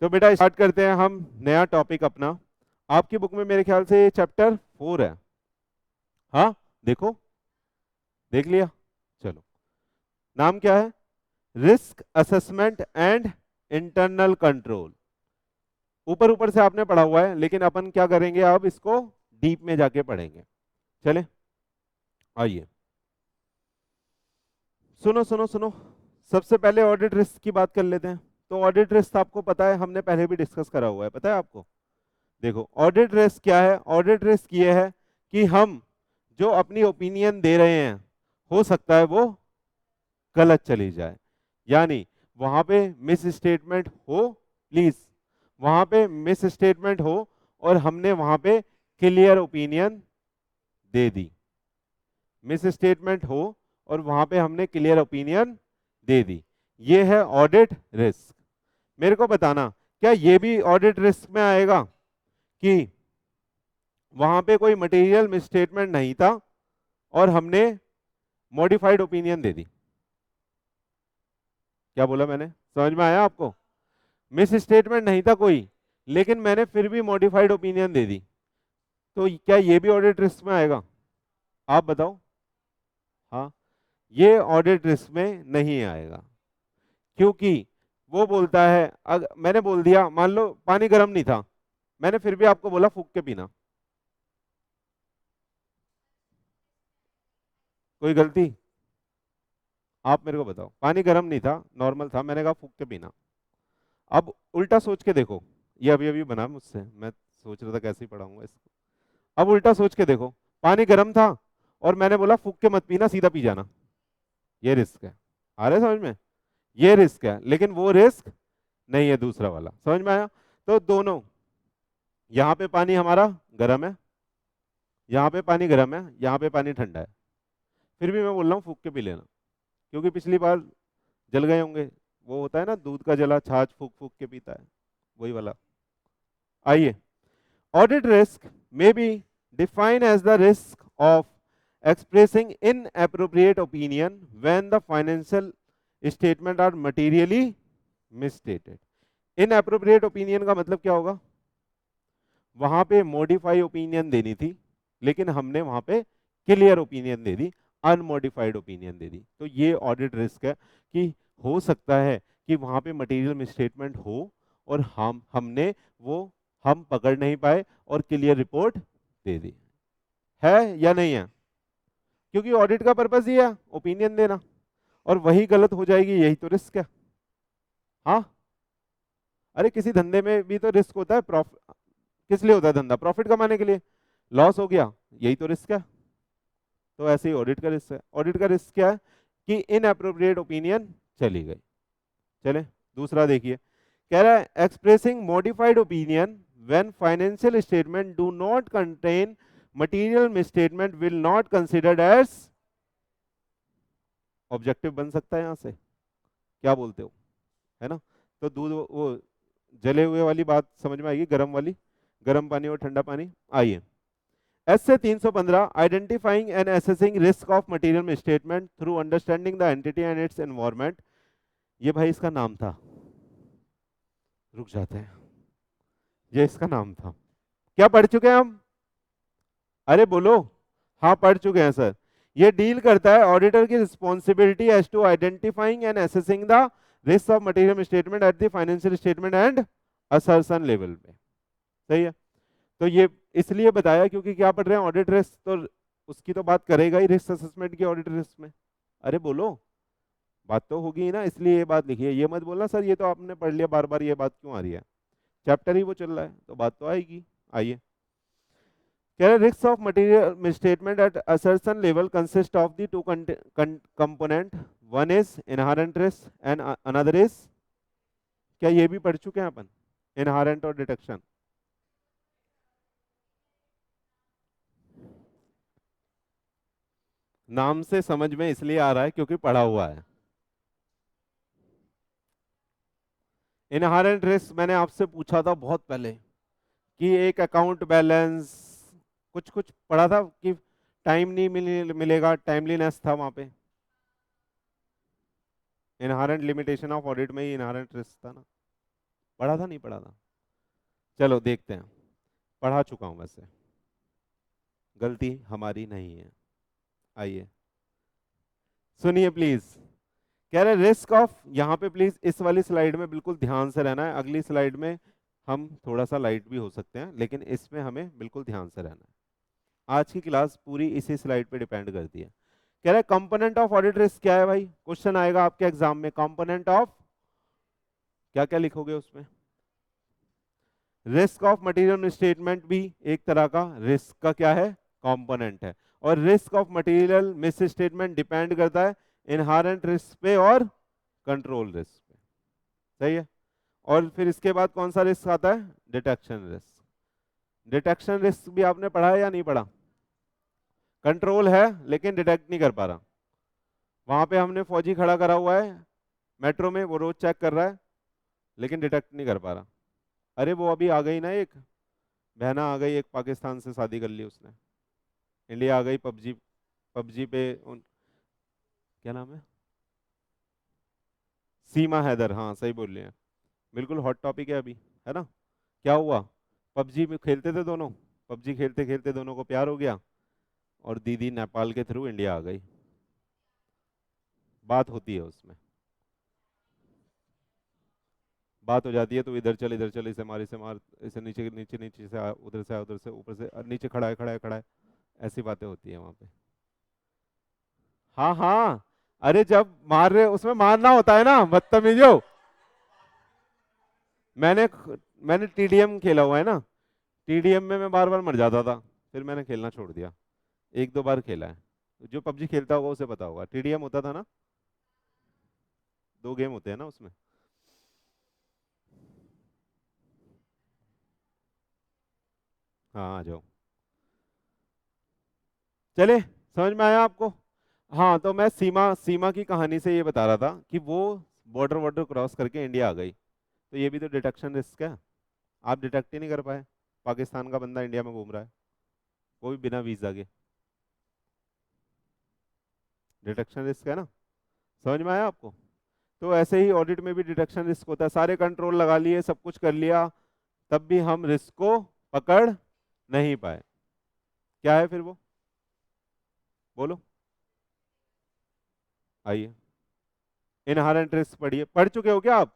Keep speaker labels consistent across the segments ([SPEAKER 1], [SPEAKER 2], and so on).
[SPEAKER 1] तो बेटा स्टार्ट करते हैं हम नया टॉपिक अपना। आपकी बुक में मेरे ख्याल से चैप्टर 4 है। हाँ, देखो, देख लिया। चलो, नाम क्या है? Risk assessment and internal control. ऊपर ऊपर से आपने पढ़ा हुआ है, लेकिन अपन क्या करेंगे, अब इसको डीप में जाके पढ़ेंगे। चले, आइए, सुनो सुनो सुनो। सबसे पहले ऑडिट रिस्क की बात कर लेते हैं। तो ऑडिट रिस्क आपको पता है, हमने पहले भी डिस्कस करा हुआ है, पता है आपको। देखो, ऑडिट रिस्क क्या है? ऑडिट रिस्क ये है कि हम जो अपनी ओपिनियन दे रहे हैं, हो सकता है वो गलत चली जाए। यानी वहां पे मिस स्टेटमेंट हो, प्लीज, वहां पे मिस स्टेटमेंट हो और हमने वहां पे क्लियर ओपिनियन दे दी। मिस स्टेटमेंट हो और वहां पे हमने क्लियर ओपिनियन दे दी, ये है ऑडिट रिस्क। मेरे को बताना, क्या ये भी ऑडिट रिस्क में आएगा कि वहां पे कोई मटेरियल मिसस्टेटमेंट नहीं था और हमने मॉडिफाइड ओपिनियन दे दी? क्या बोला मैंने, समझ में आया आपको? मिस स्टेटमेंट नहीं था कोई, लेकिन मैंने फिर भी मॉडिफाइड ओपिनियन दे दी, तो क्या ये भी ऑडिट रिस्क में आएगा? आप बताओ। हाँ, ये ऑडिट रिस्क में नहीं आएगा, क्योंकि वो बोलता है, अगर मैंने बोल दिया, मान लो पानी गर्म नहीं था, मैंने फिर भी आपको बोला फूक के पीना, कोई गलती? आप मेरे को बताओ, पानी गर्म नहीं था, नॉर्मल था, मैंने कहा फूक के पीना। अब उल्टा सोच के देखो, ये अभी अभी बना मुझसे, मैं सोच रहा था कैसे ही पढ़ाऊंगा इसको। अब उल्टा सोच के देखो, पानी गर्म था और मैंने बोला फूक के मत पीना, सीधा पी जाना, ये रिस्क है। आ रहा है समझ में? ये रिस्क है, लेकिन वो रिस्क नहीं है दूसरा वाला। समझ में आया? तो दोनों, यहाँ पे पानी हमारा गर्म है, यहाँ पे पानी गर्म है, यहाँ पे पानी ठंडा है, फिर भी मैं बोल रहा हूँ फूक के पी लेना, क्योंकि पिछली बार जल गए होंगे। वो होता है ना, दूध का जला छाछ फूक फूक के पीता है, वही वाला। आइए, audit risk may be defined as the risk of expressing inappropriate opinion when the financial statement are materially misstated. Inappropriate opinion का मतलब क्या होगा? वहां पे मॉडिफाई ओपिनियन देनी थी, लेकिन हमने वहां पे क्लियर ओपिनियन दे दी, अनमॉडिफाइड ओपिनियन दे दी। तो ये ऑडिट रिस्क है कि हो सकता है कि वहां पे मटेरियल मिसस्टेटमेंट हो और हमने वो हम पकड़ नहीं पाए और क्लियर रिपोर्ट दे दी। है या नहीं है? क्योंकि ऑडिट का पर्पस ही है ओपिनियन देना, और वही गलत हो जाएगी, यही तो रिस्क है। हाँ, अरे किसी धंधे में भी तो रिस्क होता है। प्रॉफिट किस लिए होता है? धंधा प्रॉफिट कमाने के लिए। लॉस हो गया, यही तो रिस्क है। तो ऐसे ही ऑडिट का रिस्क है। ऑडिट का रिस्क क्या है? कि इनअप्रोप्रिएट ओपिनियन चली गई। चले, दूसरा देखिए, कह रहा है expressing modified opinion when financial statement do not contain material misstatement will not considered as objective. बन सकता है यहां से, क्या बोलते हो? है ना? तो दूध वो जले हुए वाली बात समझ में आएगी, गर्म वाली, गर्म पानी और ठंडा पानी। आइए, एस से 315, identifying and assessing risk of material misstatement through understanding the entity and its environment. ये भाई इसका नाम था, रुक जाते हैं, ये इसका नाम था। क्या पढ़ चुके हैं हम? अरे बोलो। हाँ, पढ़ चुके हैं सर। ये डील करता है ऑडिटर की responsibility as to identifying and assessing the risk of material statement at the financial statement and assertion level पे। सही है? तो ये इसलिए बताया क्योंकि क्या पढ़ रहे हैं, ऑडिट रिस्क, तो उसकी तो बात करेगा ही रिस्क असेसमेंट की ऑडिट रिस्क में। अरे बोलो, बात तो होगी ही ना, इसलिए ये बात लिखी है। ये मत बोलना सर ये तो आपने पढ़ लिया, बार बार ये बात क्यों आ रही है? चैप्टर ही वो चल रहा है, तो बात तो आएगी। आइए, कह रहे risk of material misstatement at assertion level consist of the two component, one is inherent risk and another is, क्या ये भी पढ़ चुके हैं अपन? इनहेरेंट और डिटेक्शन। नाम से समझ में इसलिए आ रहा है क्योंकि पढ़ा हुआ है। इनहेरेंट रिस्क मैंने आपसे पूछा था बहुत पहले कि एक अकाउंट बैलेंस, कुछ कुछ पढ़ा था कि टाइम नहीं मिलेगा, टाइमलीनेस था वहां पे। इनहेरेंट लिमिटेशन ऑफ ऑडिट में ही इनहेरेंट रिस्क था ना। पढ़ा था नहीं पढ़ा था? चलो देखते हैं। पढ़ा चुका हूं वैसे, गलती हमारी नहीं है। आइए सुनिए प्लीज। कह रहे रिस्क ऑफ, यहाँ पे प्लीज इस वाली स्लाइड में बिल्कुल ध्यान से रहना है, अगली स्लाइड में हम थोड़ा सा लाइट भी हो सकते हैं, लेकिन इसमें हमें बिल्कुल ध्यान से रहना है। आज की क्लास पूरी इसी स्लाइड पे डिपेंड करती है। कह रहा है कंपोनेंट ऑफ ऑडिट रिस्क क्या है भाई, क्वेश्चन आएगा आपके एग्जाम में, कंपोनेंट ऑफ, क्या क्या लिखोगे उसमें? रिस्क ऑफ मटेरियल मिसस्टेटमेंट भी एक तरह का रिस्क का क्या है, कंपोनेंट है। और risk of material misstatement depend करता है इनहेरेंट रिस्क पे और कंट्रोल रिस्क पे। सही है। और फिर इसके बाद कौन सा रिस्क आता है, डिटेक्शन रिस्क। डिटेक्शन रिस्क भी आपने पढ़ा है या नहीं पढ़ा? कंट्रोल है लेकिन डिटेक्ट नहीं कर पा रहा। वहां पे हमने फौजी खड़ा करा हुआ है मेट्रो में, वो रोज चेक कर रहा है लेकिन डिटेक्ट नहीं कर पा रहा। अरे वो अभी आ गई ना, एक बहना आ गई, एक पाकिस्तान से शादी कर ली उसने, इंडिया आ गई, पबजी, पबजी पे क्या नाम है, सीमा हैदर, हाँ सही बोल रहे हैं, बिल्कुल हॉट टॉपिक है अभी, है ना। क्या हुआ, पबजी में खेलते थे दोनों, पबजी खेलते खेलते दोनों को प्यार हो गया और दीदी नेपाल के थ्रू इंडिया आ गई। बात होती है उसमें, बात हो जाती है, तो इधर चल, इसे मार, इसे नीचे नीचे नीचे से आ, उधर से आ, उधर से ऊपर से नीचे, खड़ा है खड़ा है खड़ा है, ऐसी बातें होती है वहां पे। हाँ हाँ, अरे जब मार रहे उसमें मारना होता है ना बदतमीजो। मैंने मैंने टीडीएम खेला हुआ है ना, टीडीएम में मैं बार बार मर जाता था, फिर मैंने खेलना छोड़ दिया। एक दो बार खेला है, जो पबजी खेलता होगा उसे पता होगा, टीडीएम होता था ना, दो गेम होते हैं ना उसमें। हाँ आ जाओ, चले समझ में आया आपको? हाँ तो मैं सीमा सीमा की कहानी से ये बता रहा था कि वो बॉर्डर वॉर्डर क्रॉस करके इंडिया आ गई, तो ये भी तो डिटेक्शन रिस्क है। आप डिटेक्ट ही नहीं कर पाए, पाकिस्तान का बंदा इंडिया में घूम रहा है, वो भी बिना वीजा के, डिटेक्शन रिस्क है ना। समझ में आया आपको? तो ऐसे ही ऑडिट में भी डिटेक्शन रिस्क होता है, सारे कंट्रोल लगा लिए, सब कुछ कर लिया, तब भी हम रिस्क को पकड़ नहीं पाए। क्या है फिर वो, बोलो। आइए, इनहेरेंट रिस्क पढ़िए, पढ़ चुके हो क्या आप?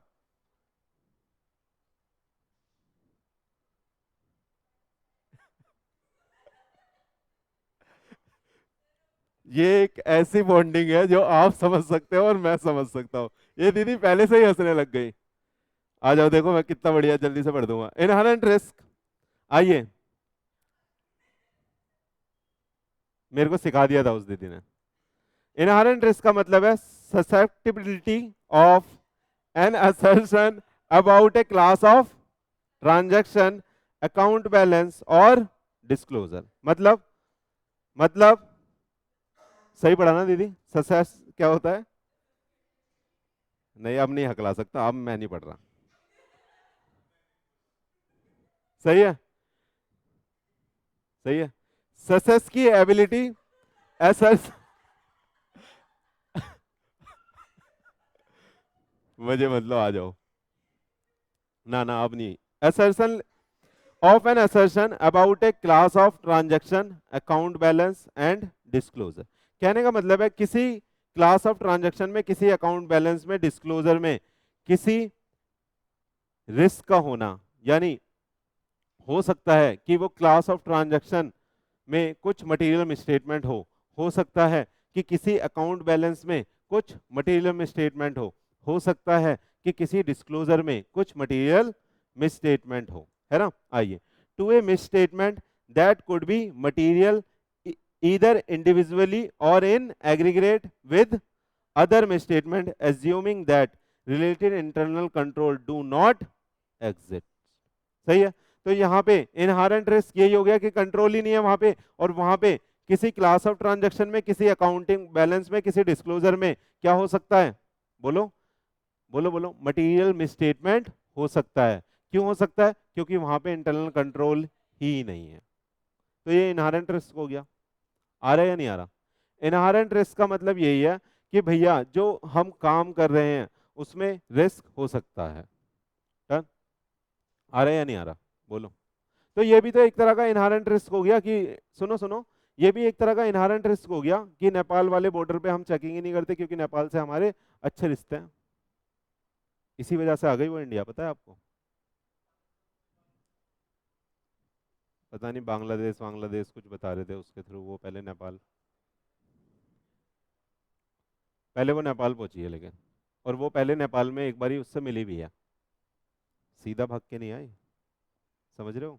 [SPEAKER 1] ये एक ऐसी बॉन्डिंग है जो आप समझ सकते हो और मैं समझ सकता हूँ। ये दीदी पहले से ही हंसने लग गई। आ जाओ, देखो मैं कितना बढ़िया जल्दी से पढ़ दूंगा। इनहेरेंट रिस्क, आइए, मेरे को सिखा दिया था उस दीदी ने। इनहेरेंट रिस्क का मतलब है susceptibility of an assertion about A class of transaction, account balance और डिस्क्लोजर। मतलब सही पढ़ा ना दीदी, ससेस क्या होता है? नहीं अब नहीं हकला सकता, अब मैं नहीं पढ़ रहा। सही है, सही है। ससेस की एबिलिटी, एसर्स मजे मतलब आ जाओ, ना ना अब नहीं। assertion of an assertion about a class of transaction, account balance and disclosure। कहने का मतलब है किसी क्लास ऑफ ट्रांजैक्शन में, किसी अकाउंट बैलेंस में, डिस्क्लोजर में किसी रिस्क का होना, यानी हो सकता है कि वो क्लास ऑफ ट्रांजैक्शन में कुछ मटेरियल मिसस्टेटमेंट हो सकता है कि किसी अकाउंट बैलेंस में कुछ मटेरियल मिसस्टेटमेंट हो सकता है कि किसी डिस्क्लोजर में कुछ मटेरियल मिसस्टेटमेंट हो, है ना। आइए, to a misstatement that could be material either individually or in aggregate with other misstatement assuming that related internal control do not exist। सही है। तो यहाँ पे इनहेरेंट रिस्क यही हो गया कि कंट्रोल ही नहीं है वहां पे, और वहां पे किसी क्लास ऑफ ट्रांजैक्शन में, किसी अकाउंटिंग बैलेंस में, किसी डिस्क्लोजर में क्या हो सकता है, बोलो बोलो बोलो, मटेरियल मिसस्टेटमेंट हो सकता है। क्यों हो सकता है? क्योंकि वहां पे इंटरनल कंट्रोल ही नहीं है। तो ये इनहेरेंट रिस्क हो गया। आ रहा है या नहीं आ रहा? इनहेरेंट रिस्क का मतलब यही है कि भैया जो हम काम कर रहे हैं उसमें रिस्क हो सकता है। डन? आ रहा है या नहीं आ रहा, बोलो। तो ये भी तो एक तरह का इनहेरेंट रिस्क हो गया कि, सुनो सुनो, ये भी एक तरह का इनहेरेंट रिस्क हो गया कि नेपाल वाले बॉर्डर पे हम चेकिंग ही नहीं करते क्योंकि नेपाल से हमारे अच्छे रिश्ते हैं, इसी वजह से आ गई वो इंडिया, पता है आपको। पता नहीं बांग्लादेश बांग्लादेश कुछ बता रहे थे उसके थ्रू, वो पहले नेपाल, पहले वो नेपाल पहुंची है लेकिन, और वो पहले नेपाल में एक बारी उससे मिली भी है, सीधा भाग के नहीं आई, समझ रहे हो।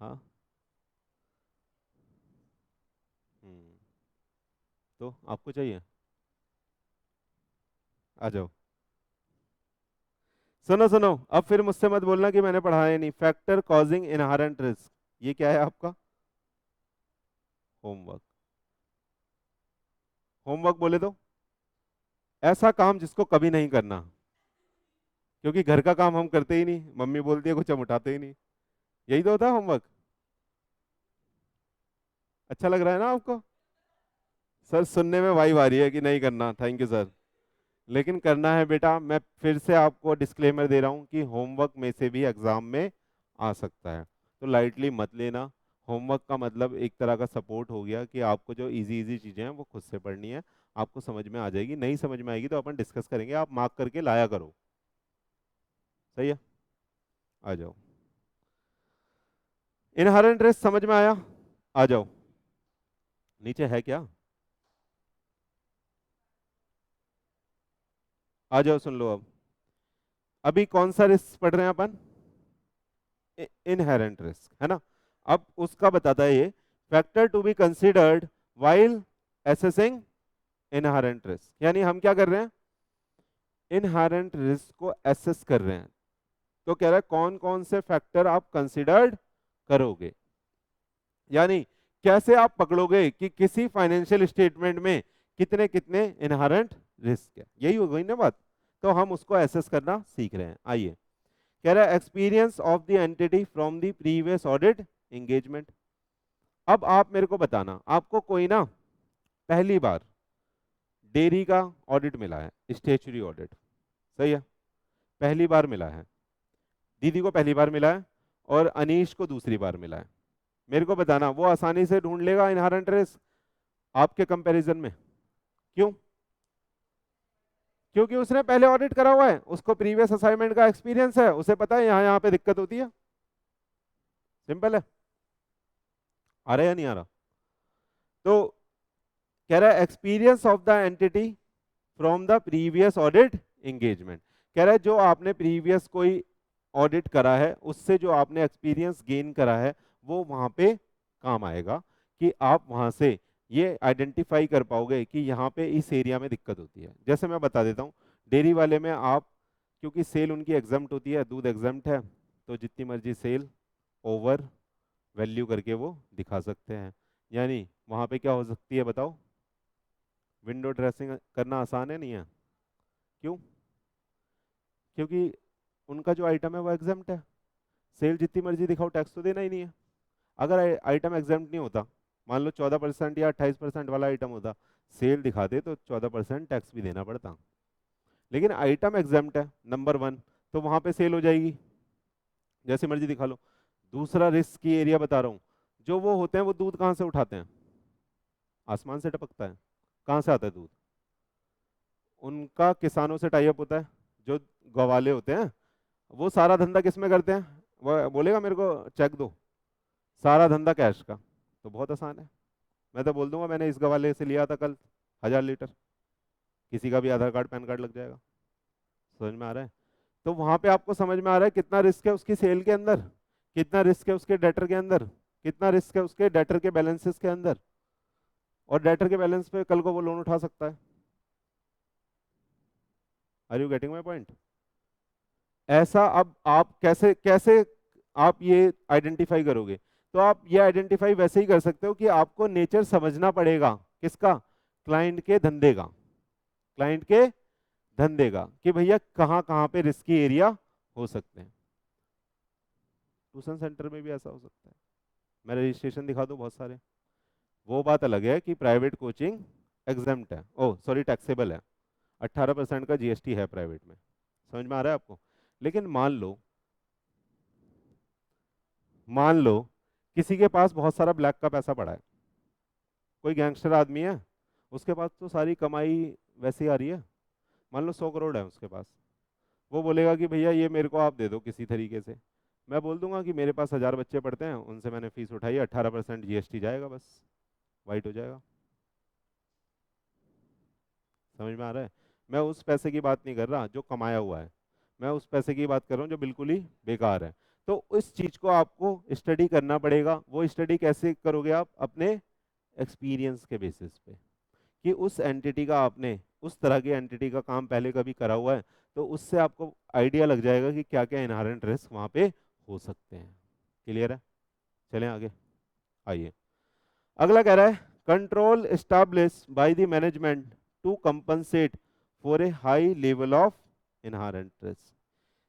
[SPEAKER 1] हाँ। हम्म। तो आपको चाहिए, आ जाओ। सुनो सुनो, अब फिर मुझसे मत बोलना कि मैंने पढ़ाया नहीं। फैक्टर कॉजिंग इनहेरेंट रिस्क, ये क्या है आपका होमवर्क। होमवर्क बोले तो ऐसा काम जिसको कभी नहीं करना, क्योंकि घर का काम हम करते ही नहीं, मम्मी बोलती है कुछ हम उठाते ही नहीं, यही तो होता है होमवर्क। अच्छा लग रहा है ना आपको। सर सुनने में वाइब आ रही है कि नहीं करना, थैंक यू सर, लेकिन करना है बेटा। मैं फिर से आपको डिस्क्लेमर दे रहा हूँ कि होमवर्क में से भी एग्जाम में आ सकता है, तो लाइटली मत लेना। होमवर्क का मतलब एक तरह का सपोर्ट हो गया कि आपको जो इजी इजी चीजें हैं वो खुद से पढ़नी है, आपको समझ में आ जाएगी, नहीं समझ में आएगी तो अपन डिस्कस करेंगे, आप मार्क करके लाया करो। सही है, आ जाओ। इनहेरेंट रिस्क समझ में आया, आ जाओ। नीचे है क्या, आ जाओ सुन लो अब। अभी कौन सा रिस्क पढ़ रहे हैं अपन, इनहेरेंट रिस्क है ना। अब उसका बताता है ये, factor to be considered while assessing inherent risk, यानी हम क्या कर रहे हैं, इनहेरेंट रिस्क को एसेस कर रहे हैं। तो कह रहा है कौन कौन से फैक्टर आप कंसिडर्ड करोगे, यानी कैसे आप पकड़ोगे कि किसी फाइनेंशियल स्टेटमेंट में कितने कितने इनहेरेंट रिस्क है, यही हो गई ना बात। तो हम उसको एसेस करना सीख रहे हैं। आइए, कह रहा है experience of the entity from the previous audit engagement. अब आप मेरे को बताना, आपको कोई ना पहली बार डेयरी का ऑडिट मिला है, स्टेचुरी ऑडिट, सही है, पहली बार मिला है, दीदी को पहली बार मिला है और अनीश को दूसरी बार मिला है। मेरे को बताना वो आसानी से ढूंढ लेगा इनहेरेंट रिस्क आपके कंपैरिजन में, क्यों, क्योंकि उसने पहले ऑडिट करा हुआ है, उसको प्रीवियस असाइनमेंट का एक्सपीरियंस है, उसे पता है यहाँ यहाँ पे दिक्कत होती है, सिंपल है। आ रहा है या नहीं आ रहा। तो कह रहा है experience of the entity from the previous audit engagement, कह रहा है जो आपने प्रीवियस कोई ऑडिट करा है उससे जो आपने एक्सपीरियंस गेन करा है वो वहां पे काम आएगा, कि आप वहां से ये आइडेंटिफाई कर पाओगे कि यहाँ पे इस एरिया में दिक्कत होती है। जैसे मैं बता देता हूँ, डेयरी वाले में आप, क्योंकि सेल उनकी एग्जम्प्ट होती है, दूध एग्जम्प्ट है, तो जितनी मर्जी सेल ओवर वैल्यू करके वो दिखा सकते हैं, यानी वहां पे क्या हो सकती है बताओ, विंडो ड्रेसिंग करना आसान है, नहीं है, क्यों, क्योंकि उनका जो आइटम है वो एग्जाम्प्ट है, सेल जितनी मर्जी दिखाओ टैक्स तो देना ही नहीं है। अगर आइटम एग्जाम्प्ट नहीं होता, मान लो 14% या 28% वाला आइटम होता, सेल दिखाते तो 14% टैक्स भी देना पड़ता, लेकिन आइटम एग्जाम्प्ट है नंबर वन, तो वहां पे सेल हो जाएगी, जैसे मर्जी दिखा लो। दूसरा रिस्क की एरिया बता रहा हूँ, जो वो होते हैं वो दूध कहाँ से उठाते हैं, आसमान से टपकता है, कहाँ से आता है दूध, उनका किसानों से टाई अप होता है, जो गवाले होते हैं वो सारा धंधा किस में करते हैं, वो बोलेगा मेरे को चेक दो, सारा धंधा कैश का, तो बहुत आसान है, मैं तो बोल दूंगा मैंने इस गवाले से लिया था कल 1000 लीटर, किसी का भी आधार कार्ड पैन कार्ड लग जाएगा। समझ में आ रहा है। तो वहां पे आपको समझ में आ रहा है कितना रिस्क है उसकी सेल के अंदर, कितना रिस्क है उसके डेटर के अंदर, कितना रिस्क है उसके डेटर के बैलेंसेस के अंदर, और डेटर के बैलेंस पे कल को वो लोन उठा सकता है। Are you getting my point. ऐसा अब आप कैसे कैसे आप ये आइडेंटिफाई करोगे, तो आप ये आइडेंटिफाई वैसे ही कर सकते हो कि आपको नेचर समझना पड़ेगा, किसका, क्लाइंट के धंधे का, क्लाइंट के धंधे का, कि भैया कहाँ कहाँ पे रिस्की एरिया हो सकते हैं। ट्यूशन सेंटर में भी ऐसा हो सकता है, मैं रजिस्ट्रेशन दिखा दूं बहुत सारे, वो बात अलग है कि प्राइवेट कोचिंग एग्जाम्प्ट है, ओ सॉरी टैक्सेबल है, 18% का जीएसटी है प्राइवेट में, समझ में आ रहा है आपको। लेकिन मान लो किसी के पास बहुत सारा ब्लैक का पैसा पड़ा है, कोई गैंगस्टर आदमी है, उसके पास तो सारी कमाई वैसे ही आ रही है, मान लो 100 करोड़ है उसके पास। वो बोलेगा कि भैया ये मेरे को आप दे दो किसी तरीके से। मैं बोल दूंगा कि मेरे पास 1000 बच्चे पढ़ते हैं, उनसे मैंने फीस उठाई है, 18% जीएसटी जाएगा, बस वाइट हो जाएगा। समझ में आ रहा है? मैं उस पैसे की बात नहीं कर रहा जो कमाया हुआ है, मैं उस पैसे की बात कर रहा हूँ जो बिल्कुल ही बेकार है। तो इस चीज को आपको स्टडी करना पड़ेगा। वो स्टडी कैसे करोगे आप? अपने एक्सपीरियंस के बेसिस पे, कि उस एंटिटी का आपने उस तरह की एंटिटी का काम पहले कभी करा हुआ है, तो उससे आपको आइडिया लग जाएगा कि क्या क्या इनहेरेंट रिस्क वहां पे हो सकते हैं। क्लियर है? चलें आगे। आइए, अगला कह रहा है control establish by the management to compensate for a high level of inherent risk.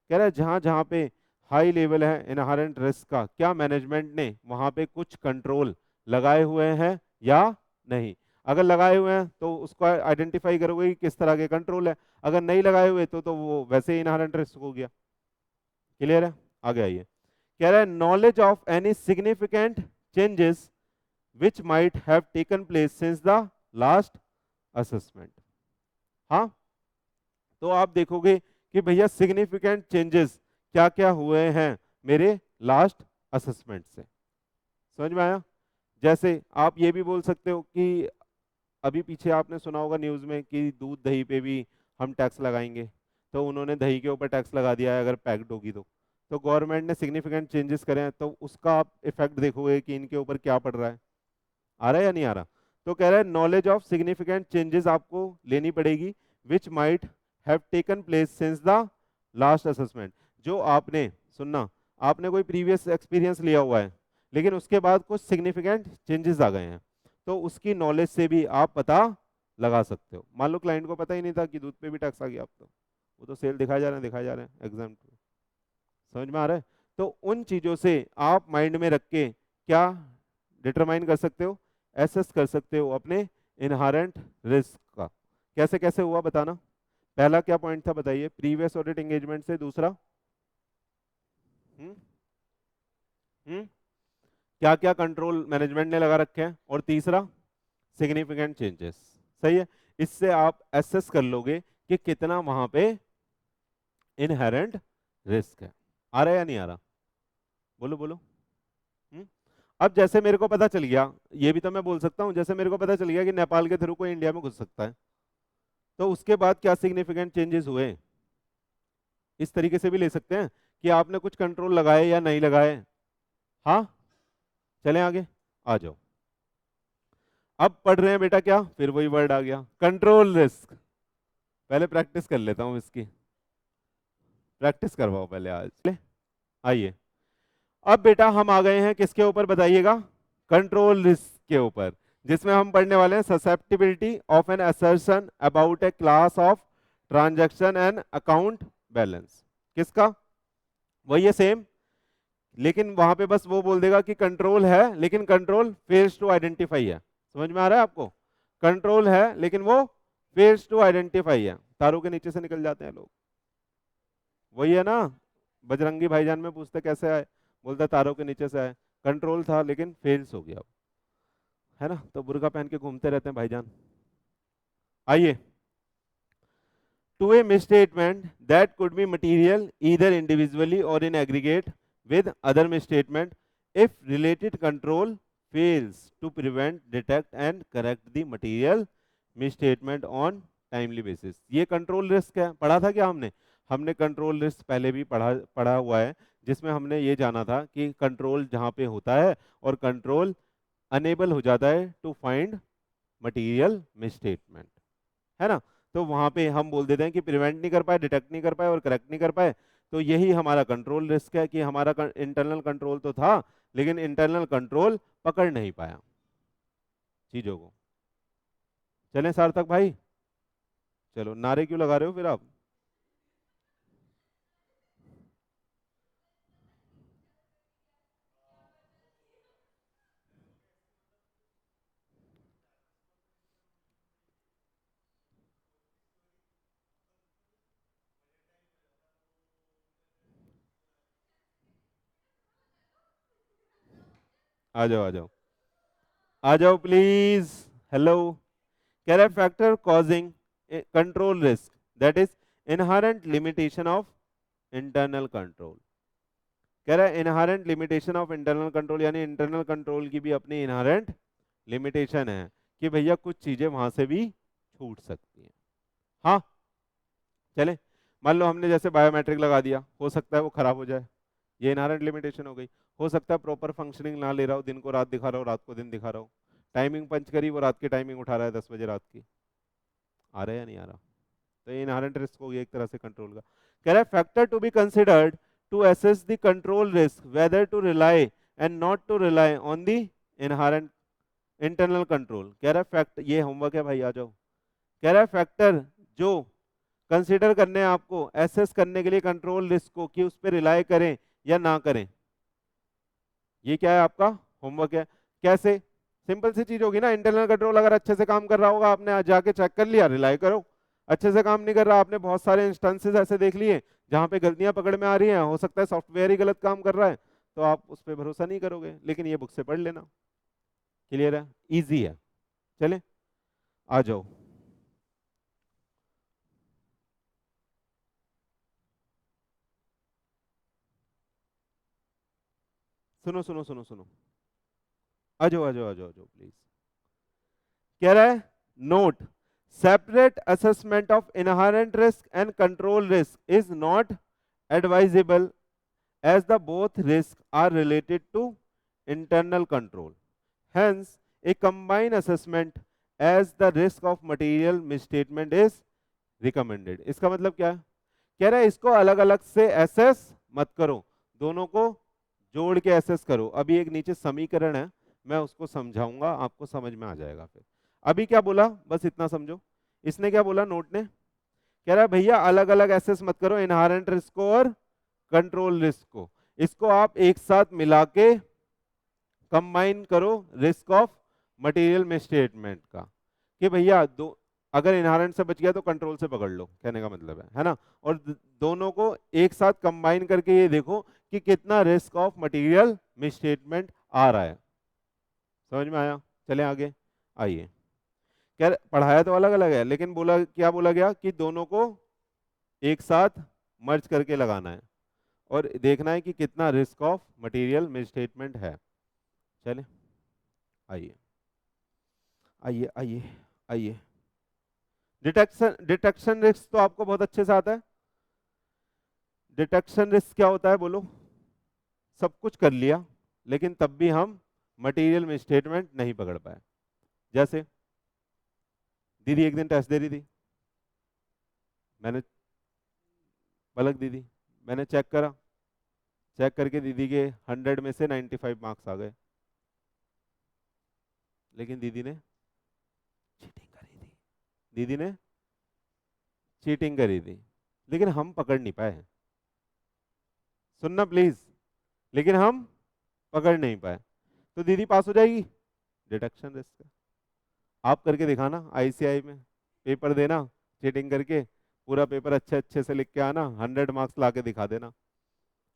[SPEAKER 1] कह रहा है जहां जहां पे हाई लेवल है इनहेरेंट रिस्क का, क्या मैनेजमेंट ने वहां पे कुछ कंट्रोल लगाए हुए हैं या नहीं? अगर लगाए हुए हैं तो उसको आइडेंटिफाई करोगे कि किस तरह के कंट्रोल है। अगर नहीं लगाए हुए तो वो वैसे ही इनहेरेंट रिस्क हो गया। क्लियर है? आगे आइए। कह रहा है knowledge of any significant changes which might have taken place since the last assessment। हाँ, तो आप देखोगे कि भैया सिग्निफिकेंट चेंजेस क्या क्या हुए हैं मेरे लास्ट असेसमेंट से। समझ में आया? जैसे आप ये भी बोल सकते हो कि अभी पीछे आपने सुना होगा न्यूज़ में कि दूध दही पे भी हम टैक्स लगाएंगे, तो उन्होंने दही के ऊपर टैक्स लगा दिया है अगर पैक्ड होगी तो गवर्नमेंट ने सिग्निफिकेंट चेंजेस करे हैं, तो उसका आप इफेक्ट देखोगे कि इनके ऊपर क्या पड़ रहा है। आ रहा है या नहीं आ रहा? तो कह रहा है नॉलेज ऑफ सिग्निफिकेंट चेंजेस आपको लेनी पड़ेगी which might have taken place since the last assessment. जो आपने सुनना, आपने कोई प्रीवियस एक्सपीरियंस लिया हुआ है लेकिन उसके बाद कुछ सिग्निफिकेंट चेंजेस आ गए हैं, तो उसकी नॉलेज से भी आप पता लगा सकते हो। मान लो क्लाइंट को पता ही नहीं था कि दूध पे भी टैक्स आ गया, अब तो वो तो सेल दिखाए जा रहे हैं एग्जाम। समझ में आ रहा है? तो उन चीजों से आप माइंड में रख के क्या डिटरमाइन कर सकते हो, एसेस कर सकते हो अपने इनहेरेंट रिस्क का। कैसे कैसे हुआ बताना? पहला क्या पॉइंट था बताइए? प्रीवियस ऑडिट एंगेजमेंट से। दूसरा हम्म हम्म क्या क्या कंट्रोल मैनेजमेंट ने लगा रखे हैं, और तीसरा सिग्निफिकेंट चेंजेस। सही है? इससे आप एसेस कर लोगे कि कितना वहां पे इनहेरेंट रिस्क है। आ रहा है या नहीं आ रहा? बोलो बोलो। हम्म अब जैसे मेरे को पता चल गया, ये भी तो मैं बोल सकता हूँ, जैसे मेरे को पता चल गया कि नेपाल के थ्रू कोई इंडिया में घुस सकता है, तो उसके बाद क्या सिग्निफिकेंट चेंजेस हुए, इस तरीके से भी ले सकते हैं कि आपने कुछ कंट्रोल लगाए या नहीं लगाए। हाँ, चलें आगे, आ जाओ। अब पढ़ रहे हैं बेटा, क्या फिर वही वर्ड आ गया, कंट्रोल रिस्क। पहले प्रैक्टिस कर लेता हूं इसकी, प्रैक्टिस करवाओ पहले आज ले। आइए, अब बेटा हम आ गए हैं किसके ऊपर बताइएगा? कंट्रोल रिस्क के ऊपर, जिसमें हम पढ़ने वाले हैं susceptibility of an assertion about A class of transaction and account balance. किसका? वही है सेम, लेकिन वहां पे बस वो बोल देगा कि कंट्रोल है लेकिन कंट्रोल फेल्स टू आइडेंटिफाई है। समझ में आ रहा है आपको? कंट्रोल है लेकिन वो फेल्स टू आइडेंटिफाई है। तारों के नीचे से निकल जाते हैं लोग। वही है ना, बजरंगी भाईजान में पूछते कैसे आए, बोलता तारों के नीचे से आए। कंट्रोल था लेकिन फेल्स हो गया, है ना? तो बुर्का पहन के घूमते रहते हैं भाईजान। आइए, to a misstatement that could be material either individually or in aggregate with other misstatement if related control fails to prevent, detect and correct the material misstatement on timely basis। ये कंट्रोल रिस्क है, पढ़ा था क्या हमने? हमने control risk पहले भी पढ़ा पढ़ा हुआ है, जिसमें हमने ये जाना था कि कंट्रोल जहाँ पे होता है और कंट्रोल अनेबल हो जाता है टू फाइंड मटीरियल मिसस्टेटमेंट, है ना? तो वहां पे हम बोल देते हैं कि प्रिवेंट नहीं कर पाए, डिटेक्ट नहीं कर पाए और करेक्ट नहीं कर पाए। तो यही हमारा कंट्रोल रिस्क है कि हमारा इंटरनल कंट्रोल तो था लेकिन इंटरनल कंट्रोल पकड़ नहीं पाया चीजों को। चलें सार्थक भाई, चलो नारे क्यों लगा रहे हो फिर आप? आ जाओ आ जाओ आ जाओ प्लीज। हेलो। कह रहा है factor causing control risk, that is inherent limitation of internal control. कह रहा है inherent limitation of internal control, यानी इंटरनल कंट्रोल की भी अपनी इनहेरेंट लिमिटेशन है कि भैया कुछ चीजें वहां से भी छूट सकती हैं। हाँ चले, मान लो हमने जैसे बायोमेट्रिक लगा दिया, हो सकता है वो खराब हो जाए, ये इनहेरेंट लिमिटेशन हो गई। हो सकता है प्रॉपर फंक्शनिंग ना ले रहा हो, दिन को रात दिखा रहा हो, रात को दिन दिखा रहा हो, टाइमिंग पंच करी, वो रात की टाइमिंग उठा रहा है 10 बजे रात की। आ रहा है या नहीं आ रहा? तो ये इनहेरेंट रिस्क हो गया एक तरह से कंट्रोल का। कह रहा है factor to be considered to assess the control risk whether to rely and not to rely on the inherent internal control. कह रहा है फैक्ट, ये होमवर्क है भाई, आ जाओ। कह रहा है फैक्टर जो कंसीडर करने हैं आपको एसेस करने के लिए कंट्रोल रिस्क को, कि उस पर रिलाई करें या ना करें, ये क्या है आपका होमवर्क है। कैसे? सिंपल सी चीज होगी ना, इंटरनल कंट्रोल अगर अच्छे से काम कर रहा होगा, आपने आज जाके चेक कर लिया, रिलाई करो। अच्छे से काम नहीं कर रहा, आपने बहुत सारे इंस्टेंसेस ऐसे देख लिए जहां पे गलतियां पकड़ में आ रही हैं, हो सकता है सॉफ्टवेयर ही गलत काम कर रहा है, तो आप उस पर भरोसा नहीं करोगे, लेकिन ये बुक से पढ़ लेना। क्लियर है? इजी है। चले आ जाओ। सुनो सुनो सुनो सुनो, आ जाओ आ जाओ आ जाओ आ जाओ प्लीज। कह रहा है note, separate assessment of inherent risk and control risk is not advisable as the both risks are related to internal control. Hence, a combined assessment as the risk of material misstatement is recommended. इसका मतलब क्या है? कह रहा है इसको अलग अलग से एसेस मत करो, दोनों को जोड़ के एसेस करो। अभी एक नीचे समीकरण है, मैं उसको समझाऊंगा, आपको समझ में आ जाएगा फिर। अभी क्या बोला बस इतना समझो। इसने क्या बोला नोट ने? कह रहा है भैया अलग अलग एसेस मत करो, इनहेरेंट रिस्क को और कंट्रोल रिस्क को, इसको आप एक साथ मिला के कंबाइन करो रिस्क ऑफ मटेरियल मिसस्टेटमेंट का, कि भैया दो, अगर इनहेरेंट से बच गया तो कंट्रोल से पकड़ लो, कहने का मतलब है ना। और दोनों को एक साथ कंबाइन करके ये देखो कि कितना रिस्क ऑफ मटेरियल मिसस्टेटमेंट आ रहा है। समझ में आया? चले आगे आइए। क्या पढ़ाया तो अलग अलग है, लेकिन बोला क्या, बोला गया कि दोनों को एक साथ मर्ज करके लगाना है और देखना है कि कितना रिस्क ऑफ मटेरियल मिसस्टेटमेंट है। चले आइए आइए आइए आइए। डिटेक्शन डिटेक्शन रिस्क तो आपको बहुत अच्छे से आता है। डिटेक्शन रिस्क क्या होता है बोलो? सब कुछ कर लिया लेकिन तब भी हम मटेरियल मिसस्टेटमेंट नहीं पकड़ पाए। जैसे दीदी एक दिन टेस्ट दे रही थी, मैंने पलक दीदी, मैंने चेक करा, चेक करके दीदी के 100 में से 95 मार्क्स आ गए, लेकिन दीदी ने चीटिंग करी थी। दीदी ने चीटिंग करी थी, लेकिन हम पकड़ नहीं पाए। सुनना प्लीज, लेकिन हम पकड़ नहीं पाए, तो दीदी पास हो जाएगी? डिडक्शन रिस्क है। आप करके दिखाना, आईसीआई में पेपर देना, चीटिंग करके पूरा पेपर अच्छे अच्छे से लिख के आना, 100 मार्क्स ला के दिखा देना।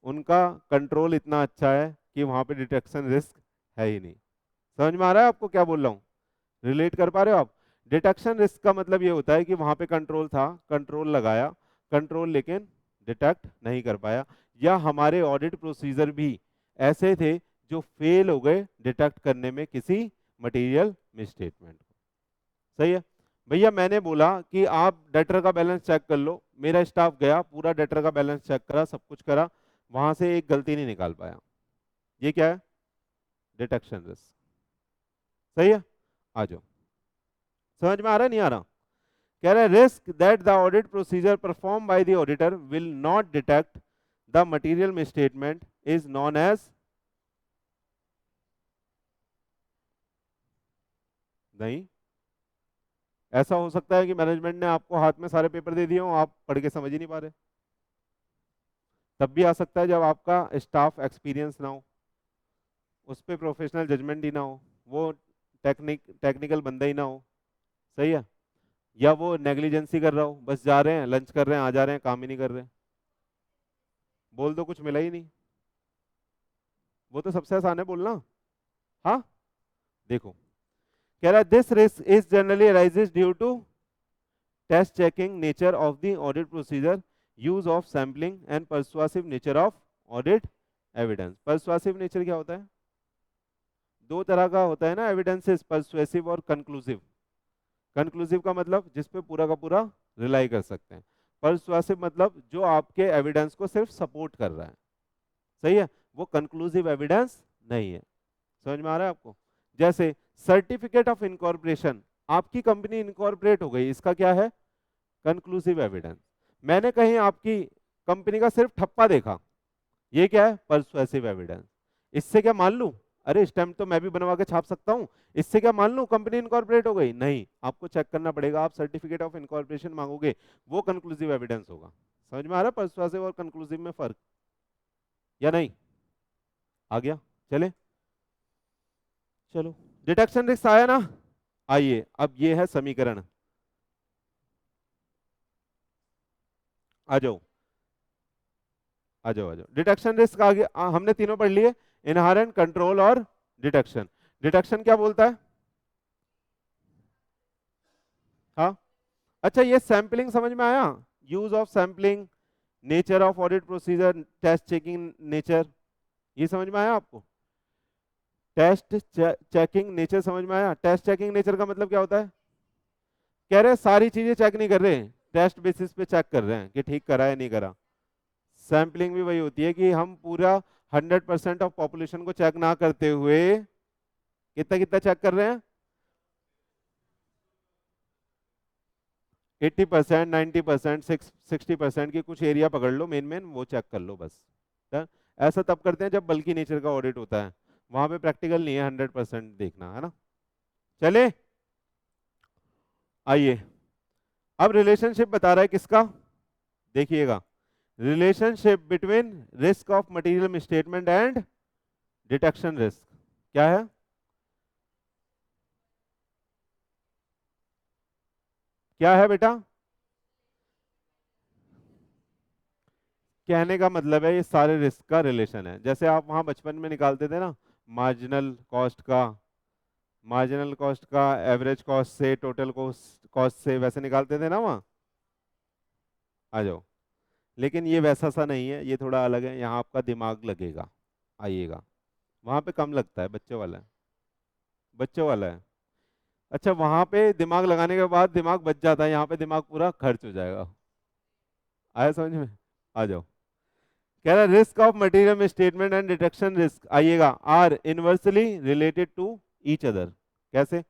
[SPEAKER 1] उनका कंट्रोल इतना अच्छा है कि वहां पे डिटेक्शन रिस्क है ही नहीं। समझ में आ रहा है आपको क्या बोल रहा हूँ? रिलेट कर पा रहे हो आप? डिटेक्शन रिस्क का मतलब ये होता है कि वहां पे कंट्रोल था, कंट्रोल लगाया, कंट्रोल लेकिन डिटेक्ट नहीं कर पाया, या हमारे ऑडिट प्रोसीजर भी ऐसे थे जो फेल हो गए डिटेक्ट करने में किसी मटेरियल मिसस्टेटमेंट को। सही है भैया? मैंने बोला कि आप डेटर का बैलेंस चेक कर लो, मेरा स्टाफ गया पूरा डेटर का बैलेंस चेक करा, सब कुछ करा, वहां से एक गलती नहीं निकाल पाया। ये क्या है? Detection risk. सही है? आ जाओ। समझ में आ रहा है नहीं आ रहा? कह रहा है risk that the audit procedure perform by the auditor will not detect the material misstatement is known as, नहीं, ऐसा हो सकता है कि मैनेजमेंट ने आपको हाथ में सारे पेपर दे दिए हो, आप पढ़ के समझ ही नहीं पा रहे। तब भी आ सकता है जब आपका स्टाफ एक्सपीरियंस ना हो, उस पर प्रोफेशनल जजमेंट ही ना हो, वो टेक्निकल बंदा ही ना हो। सही है? या वो नेग्लिजेंसी कर रहा हो, बस जा रहे हैं लंच कर रहे हैं आ जा रहे हैं, काम ही नहीं कर रहे हैं, बोल दो कुछ मिला ही नहीं। वो तो सबसे आसान है बोलना। हाँ देखो, कह रहा है this risk is generally arises due to test checking nature of the audit procedure, use of sampling and persuasive nature of audit evidence. Persuasive nature क्या होता है? दो तरह का होता है ना एविडेंसेस, परसुएसिव और कंक्लूसिव। कंक्लूसिव का मतलब जिस पे पूरा का पूरा रिलाई कर सकते हैं, परसुएसिव मतलब जो आपके एविडेंस को सिर्फ सपोर्ट कर रहा है। सही है, वो कंक्लूसिव एविडेंस नहीं है। समझ में आ रहा है आपको? जैसे सर्टिफिकेट ऑफ इनकॉर्पोरेशन, आपकी कंपनी इनकॉर्पोरेट हो गई, इसका क्या है? Conclusive evidence. मैंने कहीं आपकी कंपनी का सिर्फ ठप्पा देखा, ये क्या है? Persuasive evidence. इससे क्या मान लूं? अरे स्टैम्प तो मैं भी बनवा के छाप सकता हूं, इससे क्या मान लूं कंपनी इनकॉर्पोरेट हो गई? नहीं, आपको चेक करना पड़ेगा। आप सर्टिफिकेट ऑफ इनकॉर्पोरेशन मांगोगे, वो कंक्लूसिव एविडेंस होगा। समझ में आ रहा है परसुएसिव और कंक्लूसिव में फर्क या नहीं? आ गया? चले चलो, डिटेक्शन रिस्क आया ना। आइए अब ये है समीकरण, आ जाओ आ जाओ आ जाओ। डिटेक्शन रिस्क आगे हमने तीनों पढ़ लिए, इनहेरेंट, कंट्रोल और डिटेक्शन। डिटेक्शन क्या बोलता है? हाँ, अच्छा ये सैंपलिंग समझ में आया? Use of sampling, nature of audit procedure, test checking nature, ये समझ में आया आपको? टेस्ट चेकिंग नेचर समझ में आया? टेस्ट चेकिंग नेचर का मतलब क्या होता है? कह रहे हैं सारी चीजें चेक नहीं कर रहे, टेस्ट बेसिस पे चेक कर रहे हैं कि ठीक करा है नहीं करा। सैंपलिंग भी वही होती है कि हम पूरा 100% ऑफ पॉपुलेशन को चेक ना करते हुए कितना कितना चेक कर रहे हैं, 80%, 90%, 60% की कुछ एरिया पकड़ लो, मेन मेन वो चेक कर लो बस। डन? ऐसा तब करते हैं जब बल्कि नेचर का ऑडिट होता है, वहां पे प्रैक्टिकल नहीं है 100% देखना, है ना? चले आइए, अब रिलेशनशिप बता रहा है किसका, देखिएगा, relationship between risk of material misstatement and detection risk. क्या है? क्या है बेटा? कहने का मतलब है ये सारे रिस्क का रिलेशन है। जैसे आप वहां बचपन में निकालते थे ना, मार्जिनल कॉस्ट का, मार्जिनल कॉस्ट का एवरेज कॉस्ट से, टोटल कॉस्ट कॉस्ट से, वैसे निकालते थे ना वहाँ। आ जाओ, लेकिन ये वैसा सा नहीं है, ये थोड़ा अलग है, यहाँ आपका दिमाग लगेगा। आइएगा, वहाँ पे कम लगता है, बच्चों वाला है, बच्चों वाला है। अच्छा, वहाँ पे दिमाग लगाने के बाद दिमाग बच जाता है, यहाँ पे दिमाग पूरा खर्च हो जाएगा। आया समझ में? आ जाओ, कह रहा है risk of material misstatement and detection risk, आइएगा, are inversely related to each other. कैसे?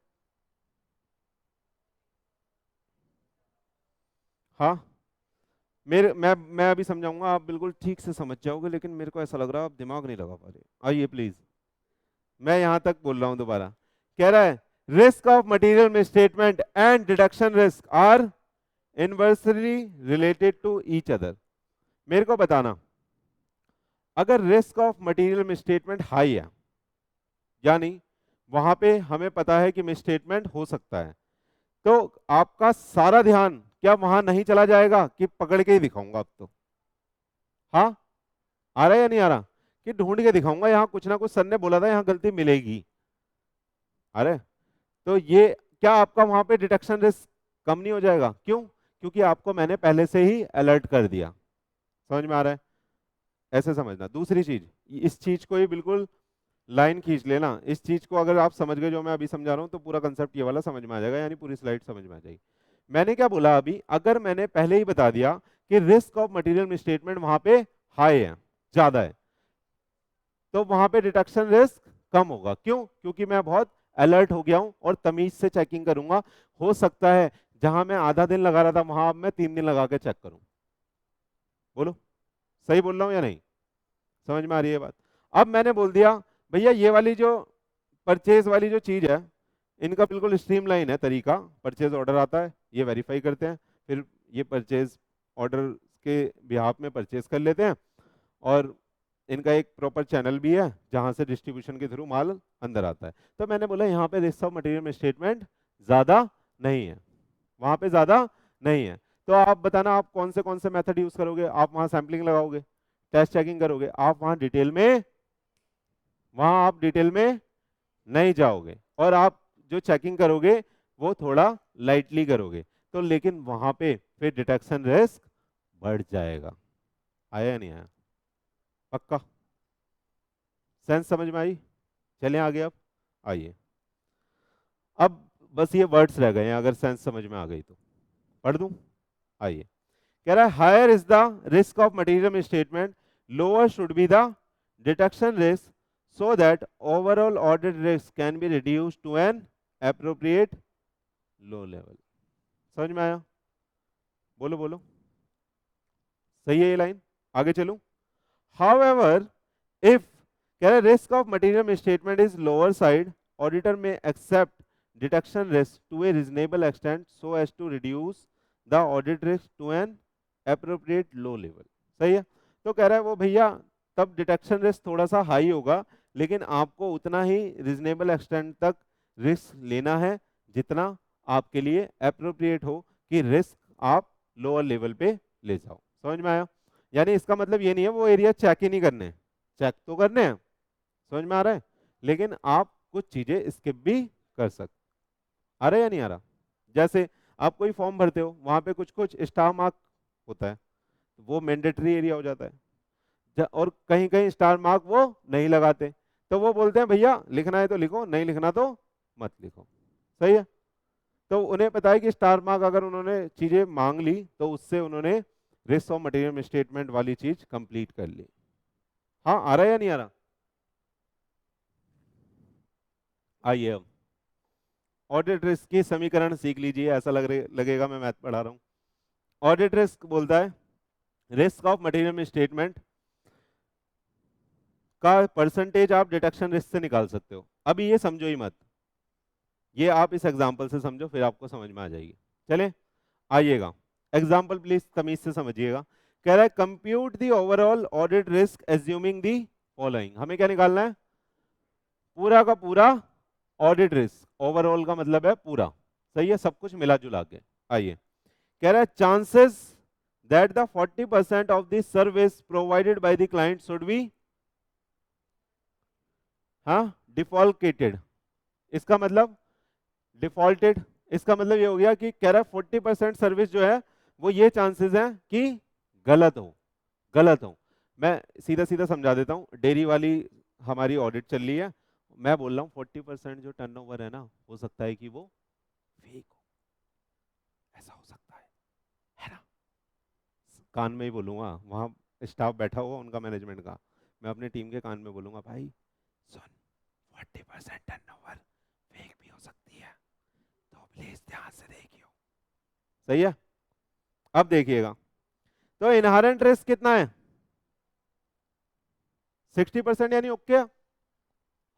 [SPEAKER 1] हाँ, मैं अभी समझाऊंगा, आप बिल्कुल ठीक से समझ जाओगे, लेकिन मेरे को ऐसा लग रहा है आप दिमाग नहीं लगा पा रहे। आइए प्लीज, मैं यहां तक बोल रहा हूं दोबारा। कह रहा है risk of material misstatement and deduction risk are inversely related to each other. मेरे को बताना, अगर risk of material misstatement high है, यानी वहां पे हमें पता है कि मिसस्टेटमेंट हो सकता है, तो आपका सारा ध्यान क्या वहां नहीं चला जाएगा कि पकड़ के ही दिखाऊंगा अब तो? हाँ, आ रहा है या नहीं आ रहा? कि ढूंढ के दिखाऊंगा, यहाँ कुछ ना कुछ सर ने बोला था, यहाँ गलती मिलेगी। अरे, तो ये क्या आपका वहां पे डिटेक्शन रिस्क कम नहीं हो जाएगा? क्यों? क्योंकि आपको मैंने पहले से ही अलर्ट कर दिया। समझ में आ रहा है? ऐसे समझना। दूसरी चीज, इस चीज को ही बिल्कुल लाइन खींच लेना, इस चीज को अगर आप समझ गए जो मैं अभी समझा रहा हूँ, तो पूरा कंसेप्ट ये वाला समझ में आ जाएगा, यानी पूरी स्लाइड समझ में आ जाएगी। मैंने क्या बोला अभी, अगर मैंने पहले ही बता दिया कि रिस्क ऑफ मटेरियल मिसस्टेटमेंट वहां पे हाई है, ज्यादा है, तो वहां पे डिटेक्शन रिस्क कम होगा। क्यों? क्योंकि मैं बहुत अलर्ट हो गया हूं और तमीज से चेकिंग करूंगा। हो सकता है जहां मैं आधा दिन लगा रहा था, वहां अब मैं 3 दिन लगा के चेक करूं। बोलो, सही बोल रहा हूं या नहीं? समझ में आ रही है बात? अब मैंने बोल दिया भैया ये वाली जो परचेज वाली जो चीज है, इनका बिल्कुल स्ट्रीमलाइन है तरीका। परचेज ऑर्डर आता है, ये वेरीफाई करते हैं, फिर ये परचेज ऑर्डर के बिहाफ में परचेज कर लेते हैं, और इनका एक प्रॉपर चैनल भी है जहां से डिस्ट्रीब्यूशन के थ्रू माल अंदर आता है। तो मैंने बोला यहाँ पे रिस्क ऑफ मटेरियल मिसस्टेटमेंट ज्यादा नहीं है, वहां पे ज्यादा नहीं है। तो आप बताना, आप कौन से मेथड यूज करोगे? आप वहां सैंपलिंग लगाओगे, टेस्ट चेकिंग करोगे, आप वहां डिटेल में नहीं जाओगे, और आप जो चेकिंग करोगे वो थोड़ा लाइटली करोगे, तो लेकिन वहां पे फिर डिटेक्शन रिस्क बढ़ जाएगा। आया या नहीं आया? पक्का? सेंस समझ में आई? चलें आगे अब। आइए, अब बस ये वर्ड्स रह गए हैं, अगर सेंस समझ में आ गई तो पढ़ दूं। आइए, कह रहा है higher is the risk of material misstatement, lower should be the detection risk, so that overall audit risk can be reduced to an appropriate low level. समझ में आया? बोलो बोलो, सही है ये लाइन? आगे चलूं। हाउएवर इफ, कह रहा है risk of material misstatement is lower side, auditor may accept detection risk to a reasonable extent so as to reduce the audit risk to an appropriate low level. सही है? तो कह रहा है वो भैया तब डिटेक्शन रिस्क थोड़ा सा हाई होगा, लेकिन आपको उतना ही रीजनेबल एक्सटेंट तक रिस्क लेना है जितना आपके लिए एप्रोप्रिएट हो, कि रिस्क आप लोअर लेवल पे ले जाओ। समझ में आया? यानी इसका मतलब ये नहीं है वो एरिया चेक ही नहीं करने, चेक तो करने हैं, समझ में आ रहा है, लेकिन आप कुछ चीजें स्किप भी कर सकते। आ रहा है या नहीं आ रहा? जैसे आप कोई फॉर्म भरते हो, वहां पे कुछ कुछ स्टार मार्क होता है, वो मैंडेटरी एरिया हो जाता है, और कहीं कहीं स्टार मार्क वो नहीं लगाते, तो वो बोलते हैं भैया लिखना है तो लिखो, नहीं लिखना तो मत लिखो। सही है? तो उन्हें पता है कि स्टार मार्क अगर उन्होंने चीजें मांग ली तो उससे उन्होंने रिस्क ऑफ मटेरियल स्टेटमेंट वाली चीज कंप्लीट कर ली। हाँ, आ रहा है या नहीं आ रहा? आइए अब ऑडिट रिस्क की समीकरण सीख लीजिए, ऐसा लगेगा मैं मैथ पढ़ा रहा हूँ। ऑडिट रिस्क बोलता है रिस्क ऑफ मटेरियल स्टेटमेंट का परसेंटेज आप डिटेक्शन रिस्क से निकाल सकते हो। अभी ये समझो ही मत, ये आप इस एग्जांपल से समझो, फिर आपको समझ में आ जाएगी। चले आइएगा, एग्जांपल प्लीज तमीज से समझिएगा। कह रहा है compute the overall audit risk assuming the following. हमें क्या निकालना है? पूरा का पूरा ऑडिट रिस्क, ओवरऑल का मतलब है पूरा। सही है? सब कुछ मिला जुला के। आइए, कह रहा है chances that the 40% of the service provided by the client should be, हाँ, डिफॉल्टेड। इसका मतलब डिफॉल्टेड, इसका मतलब ये हो गया कि कह रहा है 40% सर्विस जो है वो ये चांसेस हैं कि गलत हो, गलत हो। मैं सीधा सीधा समझा देता हूँ, डेयरी वाली हमारी ऑडिट चल रही है, मैं बोल रहा हूँ 40% जो टर्नओवर है ना, हो सकता है कि वो फेक हो, ऐसा हो सकता है ना? कान में ही बोलूंगा, वहाँ स्टाफ बैठा हुआ उनका मैनेजमेंट का, मैं अपने टीम के कान में बोलूंगा भाई सुन, 40% टर्नओवर फेक भी हो सकती है, तो प्लीज ध्यान से देखियो। सही है? अब देखिएगा, तो इनहेरेंट रिस्क कितना है? 60%, यानी ओके।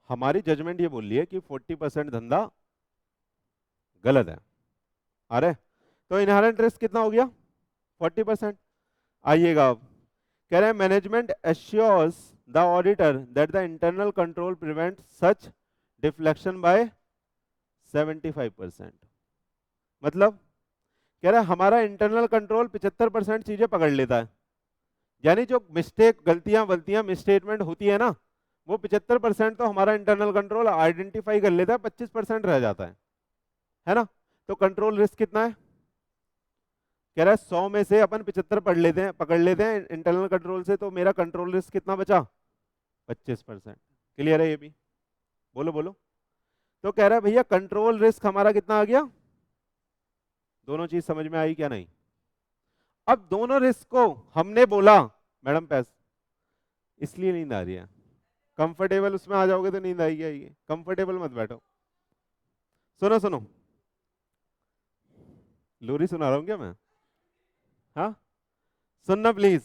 [SPEAKER 1] हमारी जजमेंट ये बोल रही है कि 40% धंधा गलत है। अरे, तो इनहेरेंट रिस्क कितना हो गया? 40%। आइएगा अब, कह रहे हैं management assures the auditor that the internal control prevent such deflection by 75%। मतलब कह रहा है हमारा इंटरनल कंट्रोल 75% चीजें पकड़ लेता है, यानी जो मिस्टेक, गलतियां वलतियां मिसस्टेटमेंट होती है ना, वो 75% तो हमारा इंटरनल कंट्रोल आइडेंटिफाई कर लेता है, 25% रह जाता है ना? तो कंट्रोल रिस्क कितना है? कह रहा है 100 में से अपन 75 पकड़ लेते हैं इंटरनल कंट्रोल से, तो मेरा कंट्रोल रिस्क कितना बचा? 25%। क्लियर है ये भी? बोलो बोलो। तो कह रहा है भैया कंट्रोल रिस्क हमारा कितना आ गया? दोनों चीज समझ में आई क्या नहीं? अब दोनों रिस्क को हमने बोला मैडम पैस, इसलिए नींद आ रही है, कंफर्टेबल उसमें आ जाओगे तो नींद आएगी आएगी, कंफर्टेबल मत बैठो। सुनो सुनो, लोरी सुना रहा हूं क्या मैं? हाँ, सुनना प्लीज।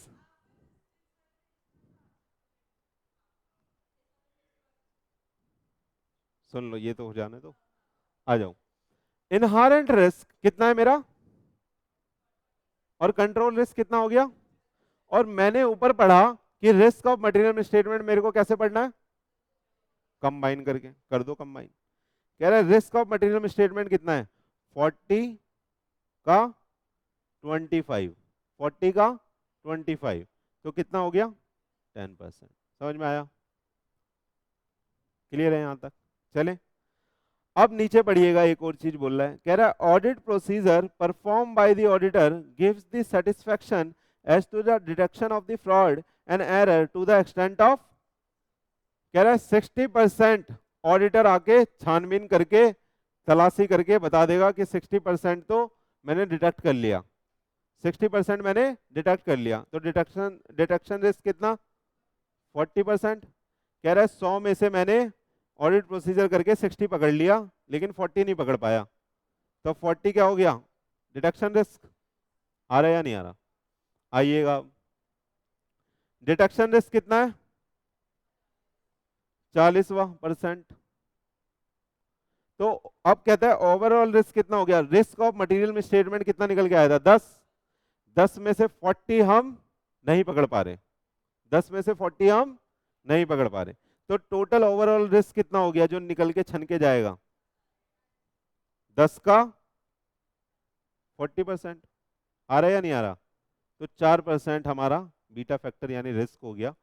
[SPEAKER 1] सुन लो, ये तो हो जाने दो, आ जाओ। इनहेरेंट रिस्क कितना है मेरा, और कंट्रोल रिस्क कितना हो गया? और मैंने ऊपर पढ़ा कि रिस्क ऑफ मटेरियल स्टेटमेंट मेरे को कैसे पढ़ना है? कंबाइन करके कर दो, कंबाइन। कह रहा है रिस्क ऑफ मटेरियल स्टेटमेंट कितना है? 40 का 25, 40 का 25, तो कितना हो गया? 10%। समझ में आया? क्लियर है यहां तक? चले, अब नीचे पढ़िएगा, एक और चीज बोल रहा है, कह रहा है audit procedure perform by the auditor gives the satisfaction as to the detection of the fraud and error to the extent of, कह रहा है 60% ऑडिटर आके छानबीन करके तलाशी करके बता देगा कि 60% तो मैंने डिटेक्ट कर लिया, 60% मैंने डिटेक्ट कर लिया, तो डिटेक्शन रिस्क कितना, 40%। कह रहा है 100 में से मैंने ऑडिट प्रोसीजर करके 60 पकड़ लिया लेकिन 40 नहीं पकड़ पाया, तो 40 क्या हो गया, डिटेक्शन रिस्क। आ रहा है या नहीं आ रहा, आइएगा, डिटेक्शन रिस्क कितना है, 40%। तो अब कहता है ओवरऑल रिस्क कितना हो गया, रिस्क ऑफ मटेरियल में स्टेटमेंट कितना निकल के आया था, 10, 10 में से 40 हम नहीं पकड़ पा रहे, 10 में से 40 हम नहीं पकड़ पा रहे, तो टोटल ओवरऑल रिस्क कितना हो गया जो निकल के छन के जाएगा, 10 का 40%। आ रहा है या नहीं आ रहा, तो 4% हमारा बीटा फैक्टर यानी रिस्क हो गया।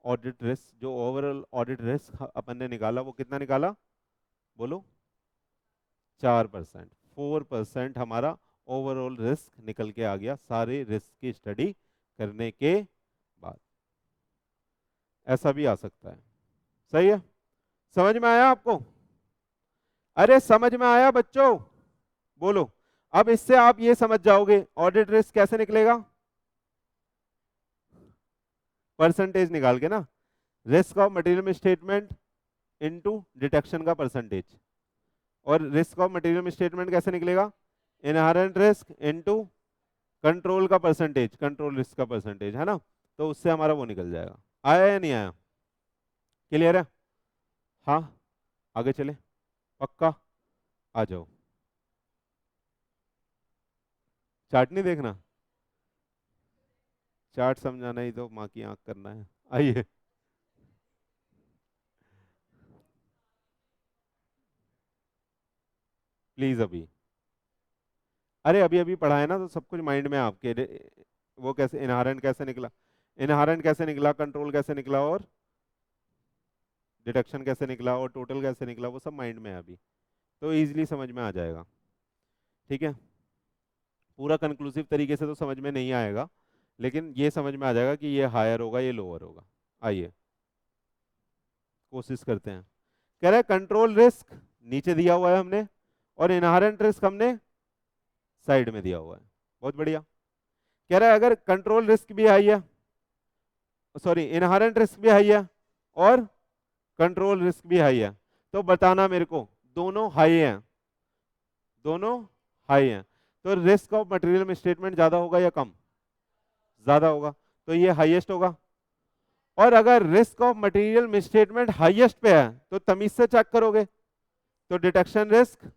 [SPEAKER 1] ऑडिट रिस्क, जो ओवरऑल ऑडिट रिस्क अपन ने निकाला वो कितना निकाला, बोलो, 4%, 4% हमारा ओवरऑल रिस्क निकल के आ गया सारे रिस्क की स्टडी करने के बाद। ऐसा भी आ सकता है, सही है, समझ में आया आपको, अरे समझ में आया बच्चों, बोलो। अब इससे आप ये समझ जाओगे ऑडिट रिस्क कैसे निकलेगा, परसेंटेज निकाल के ना, risk of material statement into detection का परसेंटेज, और रिस्क ऑफ मटेरियल स्टेटमेंट कैसे निकलेगा, इनहेरेंट रिस्क इनटू कंट्रोल का परसेंटेज, कंट्रोल रिस्क का परसेंटेज, है ना, तो उससे हमारा वो निकल जाएगा। आया या नहीं आया, क्लियर है, हाँ, आगे चले, पक्का, आ जाओ, चार्ट नहीं देखना, चार्ट समझाना ही तो माँ की आंख करना है, आइए, प्लीज अभी, अरे अभी अभी पढ़ा है ना तो सब कुछ माइंड में है आपके, वो कैसे इनहेरेंट कैसे निकला, इनहेरेंट कैसे निकला, कंट्रोल कैसे निकला, और डिडक्शन कैसे निकला, और टोटल कैसे निकला, वो सब माइंड में है अभी, तो इजीली समझ में आ जाएगा, ठीक है। पूरा कंक्लूसिव तरीके से तो समझ में नहीं आएगा, लेकिन ये समझ में आ जाएगा कि ये हायर होगा ये लोअर होगा। आइए कोशिश करते हैं। कह रहा है कंट्रोल रिस्क नीचे दिया हुआ है हमने, और इनहेरेंट रिस्क हमने साइड में दिया हुआ है, बहुत बढ़िया। कह रहा है अगर कंट्रोल रिस्क भी हाई है, सॉरी इनहेरेंट रिस्क भी हाई है और कंट्रोल रिस्क भी हाई है, तो बताना मेरे को दोनों हाई हैं, दोनों हाई हैं, तो रिस्क ऑफ मटेरियल में स्टेटमेंट ज्यादा होगा या कम, ज्यादा होगा, तो ये हाईएस्ट होगा। और अगर risk of material misstatement highest पे है तो तमीज से चेक करोगे, तो डिटेक्शन रिस्क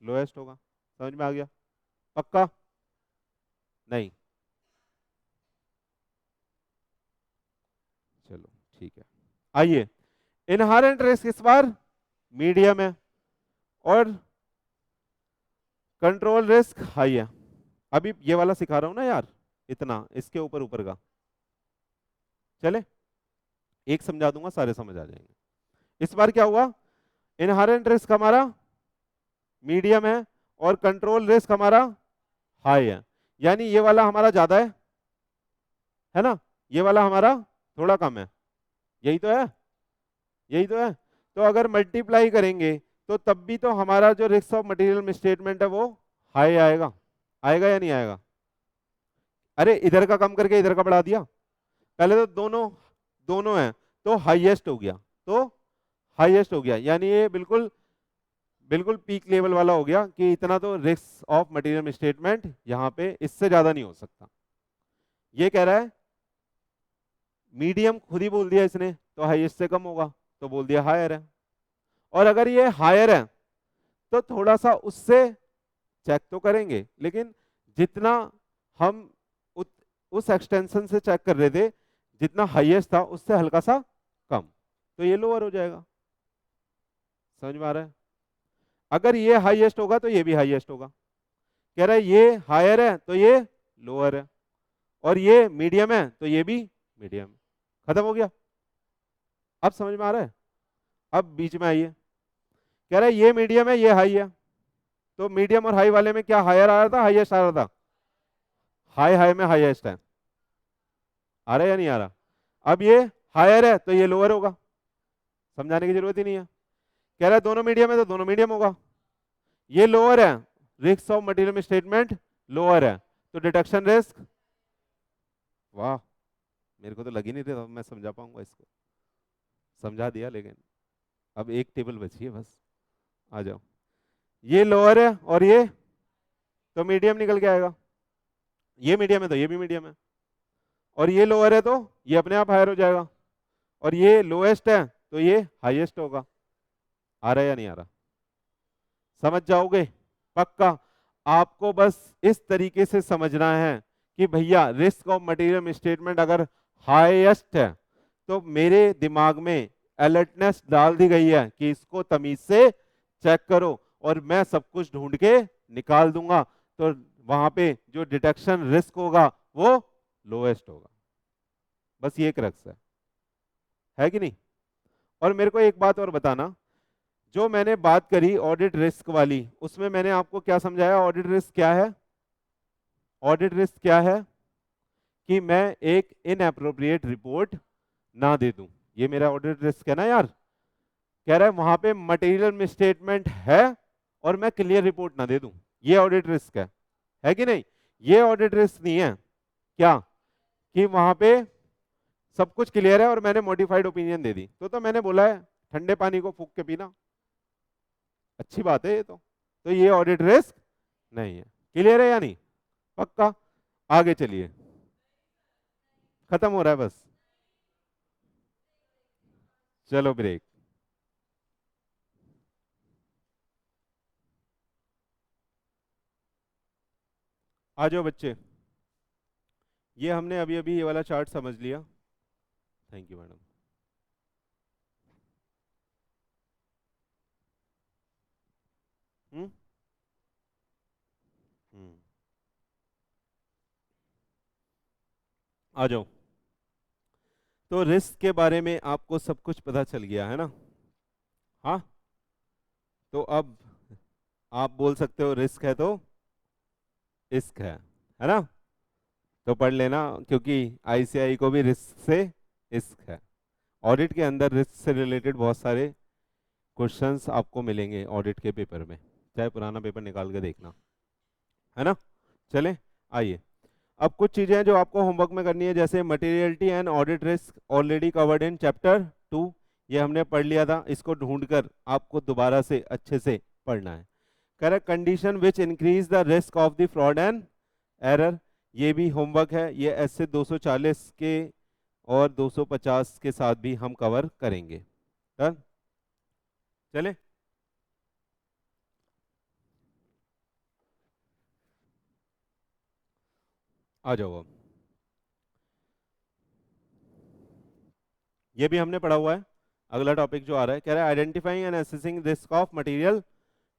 [SPEAKER 1] लोएस्ट होगा। समझ में आ गया, पक्का, नहीं, चलो ठीक है। आइए, इनहेरेंट रिस्क इस बार मीडियम है और कंट्रोल रिस्क हाई है। अभी ये वाला सिखा रहा हूं ना यार, इतना इसके ऊपर ऊपर का, चले एक समझा दूंगा सारे समझ आ जाएंगे। इस बार क्या हुआ, इनहेरेंट रिस्क हमारा मीडियम है और कंट्रोल रिस्क हमारा हाई है, यानी ये वाला हमारा ज्यादा है ना, ये वाला हमारा थोड़ा कम है, यही तो है, यही तो है। तो अगर मल्टीप्लाई करेंगे तो तब भी तो हमारा जो रिस्क ऑफ मटेरियल मिसस्टेटमेंट है वो हाई आएगा, आएगा या नहीं आएगा। अरे इधर का कम करके इधर का बढ़ा दिया, पहले तो दोनों दोनों है तो हाईएस्ट हो गया, तो हाईएस्ट हो गया, यानी ये बिल्कुल बिल्कुल पीक लेवल वाला हो गया कि इतना तो रिस्क ऑफ मटेरियल मिसस्टेटमेंट यहाँ पे इससे ज्यादा नहीं हो सकता। ये कह रहा है मीडियम, खुद ही बोल दिया इसने, तो हाईएस्ट से कम होगा तो बोल दिया हायर है, और अगर ये हायर है तो थोड़ा सा उससे चेक तो करेंगे, लेकिन जितना हम उस एक्सटेंशन से चेक कर रहे थे जितना हाईएस्ट था उससे हल्का सा कम, तो ये लोअर हो जाएगा। समझ में आ रहा है, अगर ये हाईएस्ट होगा तो ये भी हाईएस्ट होगा, कह रहा है ये हायर है तो ये लोअर है, और ये मीडियम है तो ये भी मीडियम, खत्म हो गया। अब समझ में आ रहा है, अब बीच में आइए, कह रहा है ये मीडियम है, ये हाई है, तो मीडियम और हाई वाले में क्या हायर आ रहा था, हाईएस्ट आ रहा था? हाई हाई में हाईएस्ट है, आ रहा है या नहीं आ रहा? अब ये हायर है तो ये लोअर होगा, समझाने की जरूरत ही नहीं है। कह रहा है दोनों मीडियम है तो दोनों मीडियम होगा। ये लोअर है, risk of material statement lower है, तो डिडक्शन रिस्क, वाह मेरे को तो लग ही नहीं रहा मैं समझा पाऊंगा इसको, समझा दिया लेकिन अब एक टेबल बची है बस, आ जाओ। ये लोअर है और ये तो मीडियम निकल के आएगा, ये मीडियम है तो ये भी मीडियम है, और ये लोअर है तो ये अपने आप हायर हो जाएगा, और ये लोएस्ट है तो ये हाईएस्ट होगा। आ रहा है या नहीं आ रहा? समझ जाओगे पक्का? आपको बस इस तरीके से समझना है कि भैया रिस्क ऑफ मटेरियल स्टेटमेंट अगर हाईएस्ट है तो मेरे दिमाग में अलर्टनेस डाल दी गई है कि इसको तमीज से चेक करो, और मैं सब कुछ ढूंढ के निकाल दूंगा, तो वहां पे जो डिटेक्शन रिस्क होगा वो लोएस्ट होगा। बस ये क्रक्स है कि नहीं? और मेरे को एक बात और बताना, जो मैंने बात करी ऑडिट रिस्क वाली, उसमें मैंने आपको क्या समझाया? ऑडिट रिस्क क्या है? ऑडिट रिस्क क्या है? कि मैं एक इनएप्रोप्रिएट रिपोर्ट ना दे दूं, ये मेरा ऑडिट रिस्क है ना यार। कह रहा है वहां पे मटेरियल मिसस्टेटमेंट है और मैं क्लियर रिपोर्ट ना दे दूं, ये ऑडिट रिस्क है कि नहीं? ये ऑडिट रिस्क नहीं है क्या कि वहां पे सब कुछ क्लियर है और मैंने मॉडिफाइड ओपिनियन दे दी, तो मैंने बोला है ठंडे पानी को फूंक के पीना, अच्छी बात है ये तो ये ऑडिट रिस्क नहीं है। क्लियर है या नहीं? पक्का? आगे चलिए, खत्म हो रहा है बस, चलो ब्रेक। आ जाओ बच्चे, ये हमने अभी अभी ये वाला चार्ट समझ लिया, थैंक यू मैडम। हम्म हम्म, आ जाओ। तो रिस्क के बारे में आपको सब कुछ पता चल गया है ना? हाँ, तो अब आप बोल सकते हो रिस्क है तो इश्क है ना? तो पढ़ लेना, क्योंकि आईसीआई को भी रिस्क से इश्क है। ऑडिट के अंदर रिस्क से रिलेटेड बहुत सारे क्वेश्चंस आपको मिलेंगे ऑडिट के पेपर में, चाहे पुराना पेपर निकाल के देखना, है ना? चलें, आइए। अब कुछ चीजें हैं जो आपको होमवर्क में करनी है, जैसे materiality and audit risk already covered in chapter 2, ये हमने पढ़ लिया था, इसको ढूंढकर आपको दोबारा से अच्छे से पढ़ना है। Correct condition which increase the risk of the fraud and error, ये भी होमवर्क है, ये ऐसे 240 के और 250 के साथ भी हम कवर करेंगे। डन? चले, आ जाओ। अब ये भी हमने पढ़ा हुआ है। अगला टॉपिक जो आ रहा है, कह रहा है identifying and assessing risk of material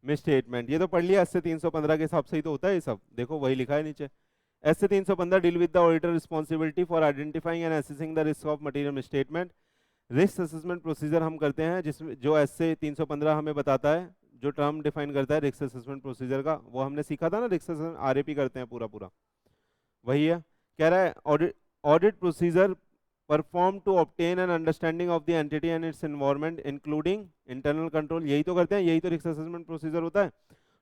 [SPEAKER 1] misstatement, ये तो पढ़ लिया, एस 315 के हिसाब से ही तो होता है ये सब, देखो वही लिखा है नीचे। S 315 deal with the auditor responsibility for identifying and assessing the risk of material misstatement. Risk assessment procedure हम करते हैं, जिसमें जो एस 315 हमें बताता है, जो टर्म डिफाइन करता है रिस्क असेसमेंट प्रोसीजर का, वो हमने सीखा था ना, रिस्क असेसमेंट आरएपी करते हैं पूरा पूरा, वही है। कह रहा है audit audit procedure perform to obtain an understanding of the entity and its environment including internal control, यही तो करते हैं, यही तो रिस्क असेसमेंट प्रोसीजर होता है।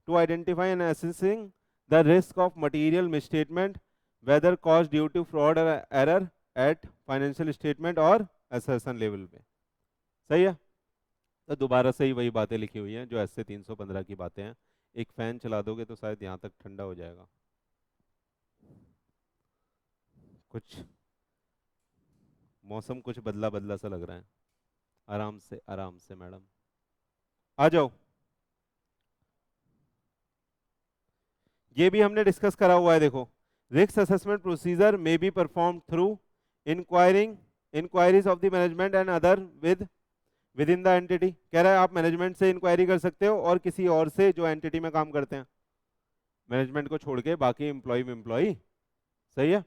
[SPEAKER 1] To identify and assessing the risk of material misstatement whether cause due to fraud और error at financial statement और एसेसन लेवल पे। सही है? तो दोबारा से ही वही बातें लिखी हुई हैं जो एस से 315 की बातें हैं। एक फैन चला दोगे तो शायद यहाँ तक ठंडा हो जाएगा, कुछ मौसम कुछ बदला बदला सा लग रहा है। आराम से मैडम, आ जाओ। ये भी हमने डिस्कस करा हुआ है, देखो। Risk assessment procedure may be perform through inquiring inquiries of the management and other within the entity. कह रहा है आप मैनेजमेंट से इंक्वायरी कर सकते हो और किसी और से जो एंटिटी में काम करते हैं, मैनेजमेंट को छोड़ के बाकी एम्प्लॉय। सही है?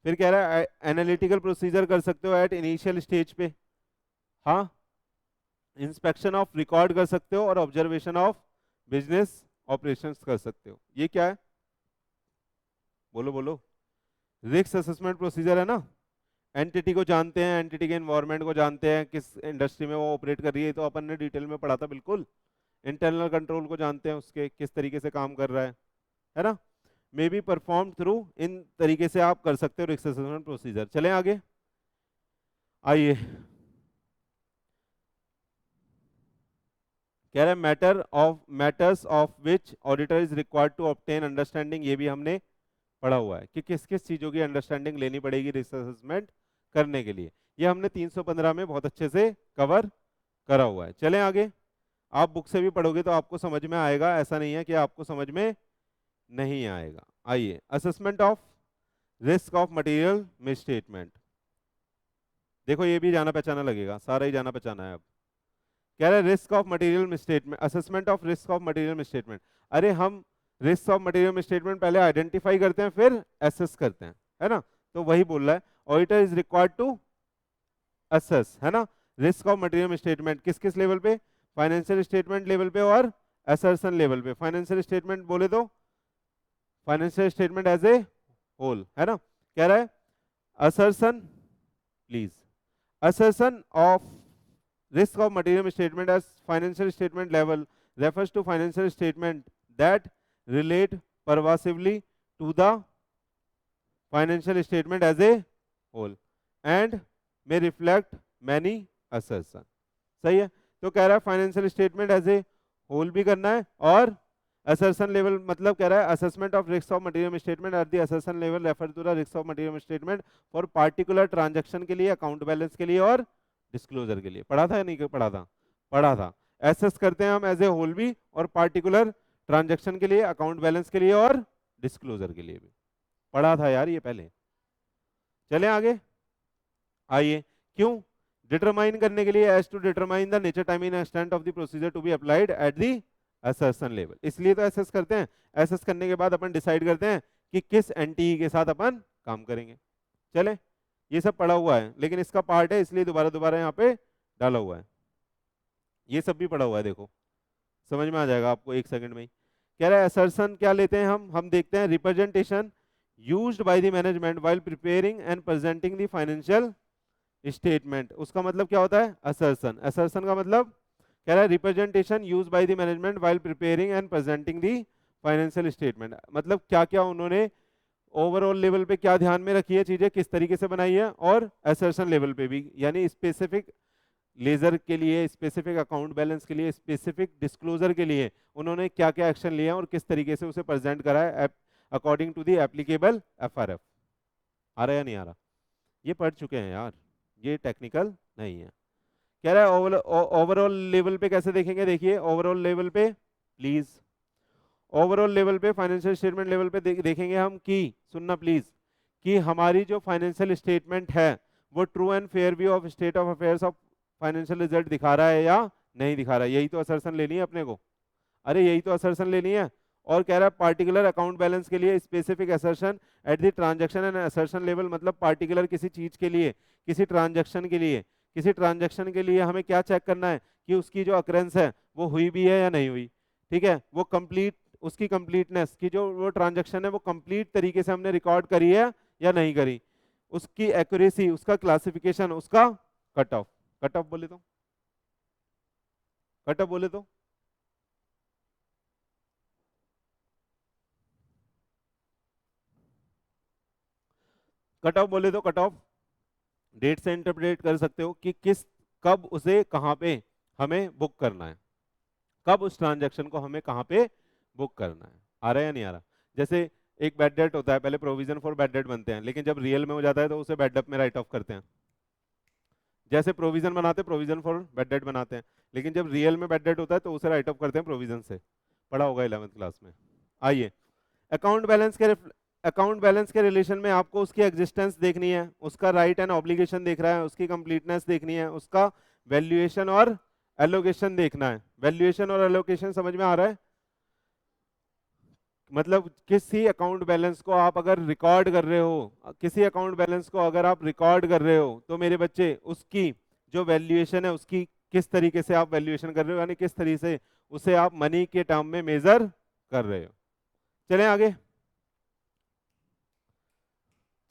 [SPEAKER 1] फिर कह रहा है एनालिटिकल प्रोसीजर कर सकते हो एट इनिशियल स्टेज पे। हाँ, इंस्पेक्शन ऑफ रिकॉर्ड कर सकते हो और ऑब्जर्वेशन ऑफ बिजनेस ऑपरेशंस कर सकते हो। ये क्या है, बोलो बोलो। रिस्क असेसमेंट प्रोसीजर है ना। एंटिटी को जानते हैं, एंटिटी के एनवायरनमेंट को जानते हैं, किस इंडस्ट्री में वो ऑपरेट कर रही है, तो अपन ने डिटेल में पढ़ा था बिल्कुल। इंटरनल कंट्रोल को जानते हैं, उसके किस तरीके से काम कर रहा है ना। मे बी परफॉर्म थ्रू, इन तरीके से आप कर सकते हो रिस्क असेसमेंट प्रोसीजर। चलें आगे, आइए। कह रहा है matters of which auditor is required to obtain understanding. ये भी हमने पढ़ा हुआ है कि किस किस चीजों की अंडरस्टैंडिंग लेनी पड़ेगी रिस्क असेसमेंट करने के लिए। ये हमने 315 में बहुत अच्छे से कवर करा हुआ है। चलें आगे। आप बुक से भी पढ़ोगे तो आपको समझ में आएगा, ऐसा नहीं है कि आपको समझ में नहीं आएगा। आइए, assessment of risk of material misstatement. देखो ये भी जाना पहचाना लगेगा, सारा ही जाना पहचाना है अब। कह रहे हैं risk of material misstatement, assessment of risk of material misstatement. अरे हम रिस्क ऑफ मटेरियल मिसस्टेटमेंट पहले आइडेंटिफाई करते हैं फिर एसेस करते हैं, है ना। तो वही बोल रहा है, auditor is required to assess, है ना, रिस्क ऑफ मटेरियल मिसस्टेटमेंट किस किस लेवल पे, फाइनेंशियल स्टेटमेंट लेवल पे और असर्शन लेवल पे। फाइनेंशियल स्टेटमेंट बोले तो financial statement as a whole, है ना। कह रहा है assertion, please, assertion of risk of material statement as financial statement level refers to financial statement that relate pervasively to the financial statement as a whole and may reflect many assertion। सही है। तो कह रहा है financial statement as a whole भी करना है, और असर्शन लेवल मतलब कह रहा है assessment of risk of material statement at the assertion level refer to the risk of material statement for particular transaction के लिए, अकाउंट बैलेंस के लिए और डिस्क्लोजर के लिए। पढ़ा था या नहीं पढ़ा था? पढ़ा था। एसेस करते हैं हम एज ए होल भी, और पार्टिकुलर ट्रांजैक्शन के लिए, अकाउंट बैलेंस के लिए और डिस्क्लोजर के लिए भी पढ़ा था यार ये पहले। चलें आगे, आइए। क्यों? डिटरमाइन करने के लिए, as to determine the nature, timing extent of the procedure to be applied at the assertion level. इसलिए तो एसेस करते हैं। एसेस करने के बाद अपन डिसाइड करते हैं कि किस एनटीई के साथ अपन काम करेंगे। चले, ये सब पढ़ा हुआ है, लेकिन इसका पार्ट है इसलिए दोबारा दोबारा यहाँ पे डाला हुआ है। ये सब भी पढ़ा हुआ है, देखो समझ में आ जाएगा आपको एक सेकंड में ही। कह रहा है असर्शन क्या लेते हैं हम देखते हैं representation used by the management while preparing and presenting the financial statement. उसका मतलब क्या होता है? असर्शन। असर्शन का मतलब कह रहा है representation used by the management while preparing and presenting the financial statement. मतलब क्या क्या उन्होंने ओवरऑल लेवल पे क्या ध्यान में रखी है, चीजें किस तरीके से बनाई है, और असर्शन लेवल पे भी, यानी स्पेसिफिक लेजर के लिए, स्पेसिफिक अकाउंट बैलेंस के लिए, स्पेसिफिक डिस्क्लोजर के लिए उन्होंने क्या क्या एक्शन लिए और किस तरीके से उसे प्रेजेंट करा है according to the applicable FRF. आ रहा है या नहीं आ रहा? ये पढ़ चुके हैं यार, ये टेक्निकल नहीं है। कह रहा है ओवरऑल लेवल पे कैसे देखेंगे, देखिए ओवरऑल लेवल पे प्लीज, ओवरऑल लेवल पे फाइनेंशियल स्टेटमेंट लेवल पे देखेंगे हम कि, सुनना प्लीज, कि हमारी जो फाइनेंशियल स्टेटमेंट है वो true and fair view of state of affairs of financial result दिखा रहा है या नहीं दिखा रहा है। यही तो असर्शन लेनी है अपने को। अरे यही तो असर्शन लेनी है। और कह रहा है पार्टिकुलर अकाउंट बैलेंस के लिए specific assertion at the transaction and assertion level, मतलब पार्टिकुलर किसी चीज के लिए, किसी ट्रांजैक्शन के लिए, किसी ट्रांजैक्शन के लिए हमें क्या चेक करना है कि उसकी जो अकरेंस है वो हुई भी है या नहीं हुई। ठीक है, वो कंप्लीट, उसकी कंप्लीटनेस की जो वो ट्रांजैक्शन है वो कंप्लीट तरीके से हमने रिकॉर्ड करी है या नहीं करी, उसकी एक्यूरेसी, उसका क्लासिफिकेशन, उसका कट ऑफ। कट ऑफ बोले तो, कट ऑफ बोले तो कट ऑफ बोले तो कट ऑफ डेट से इंटरप्रेट कर सकते हो कि किस, कब उसे कहां पे हमें बुक करना है, कब उस ट्रांजैक्शन को हमें कहां पे बुक करना है। आ रहा है या नहीं आ रहा? जैसे एक बैड डेट होता है, पहले प्रोविजन फॉर बैड डेट बनते हैं, लेकिन जब रियल में हो जाता है तो उसे बैड डेट में राइट ऑफ करते हैं। जैसे प्रोविजन बनाते हैं, प्रोविजन फॉर बैड डेट बनाते हैं, लेकिन जब रियल में बैड डेट होता है तो उसे राइट ऑफ करते हैं प्रोविजन से। पढ़ा होगा 11th क्लास में। आइए, अकाउंट बैलेंस के अकाउंट बैलेंस के रिलेशन में आपको उसकी एग्जिस्टेंस देखनी है, उसका राइट एंड ऑब्लिगेशन देख रहा है, उसकी कंप्लीटनेस देखनी है, उसका वैल्यूएशन और एलोकेशन देखना है। वैल्यूएशन और एलोकेशन समझ में आ रहा है? मतलब किसी अकाउंट बैलेंस को आप अगर रिकॉर्ड कर रहे हो, किसी अकाउंट बैलेंस को अगर आप रिकॉर्ड कर रहे हो तो मेरे बच्चे उसकी जो वैल्यूएशन है उसकी किस तरीके से आप वैल्यूएशन कर रहे हो, यानी किस तरीके से उसे आप मनी के टर्म में मेजर कर रहे हो। चलें आगे,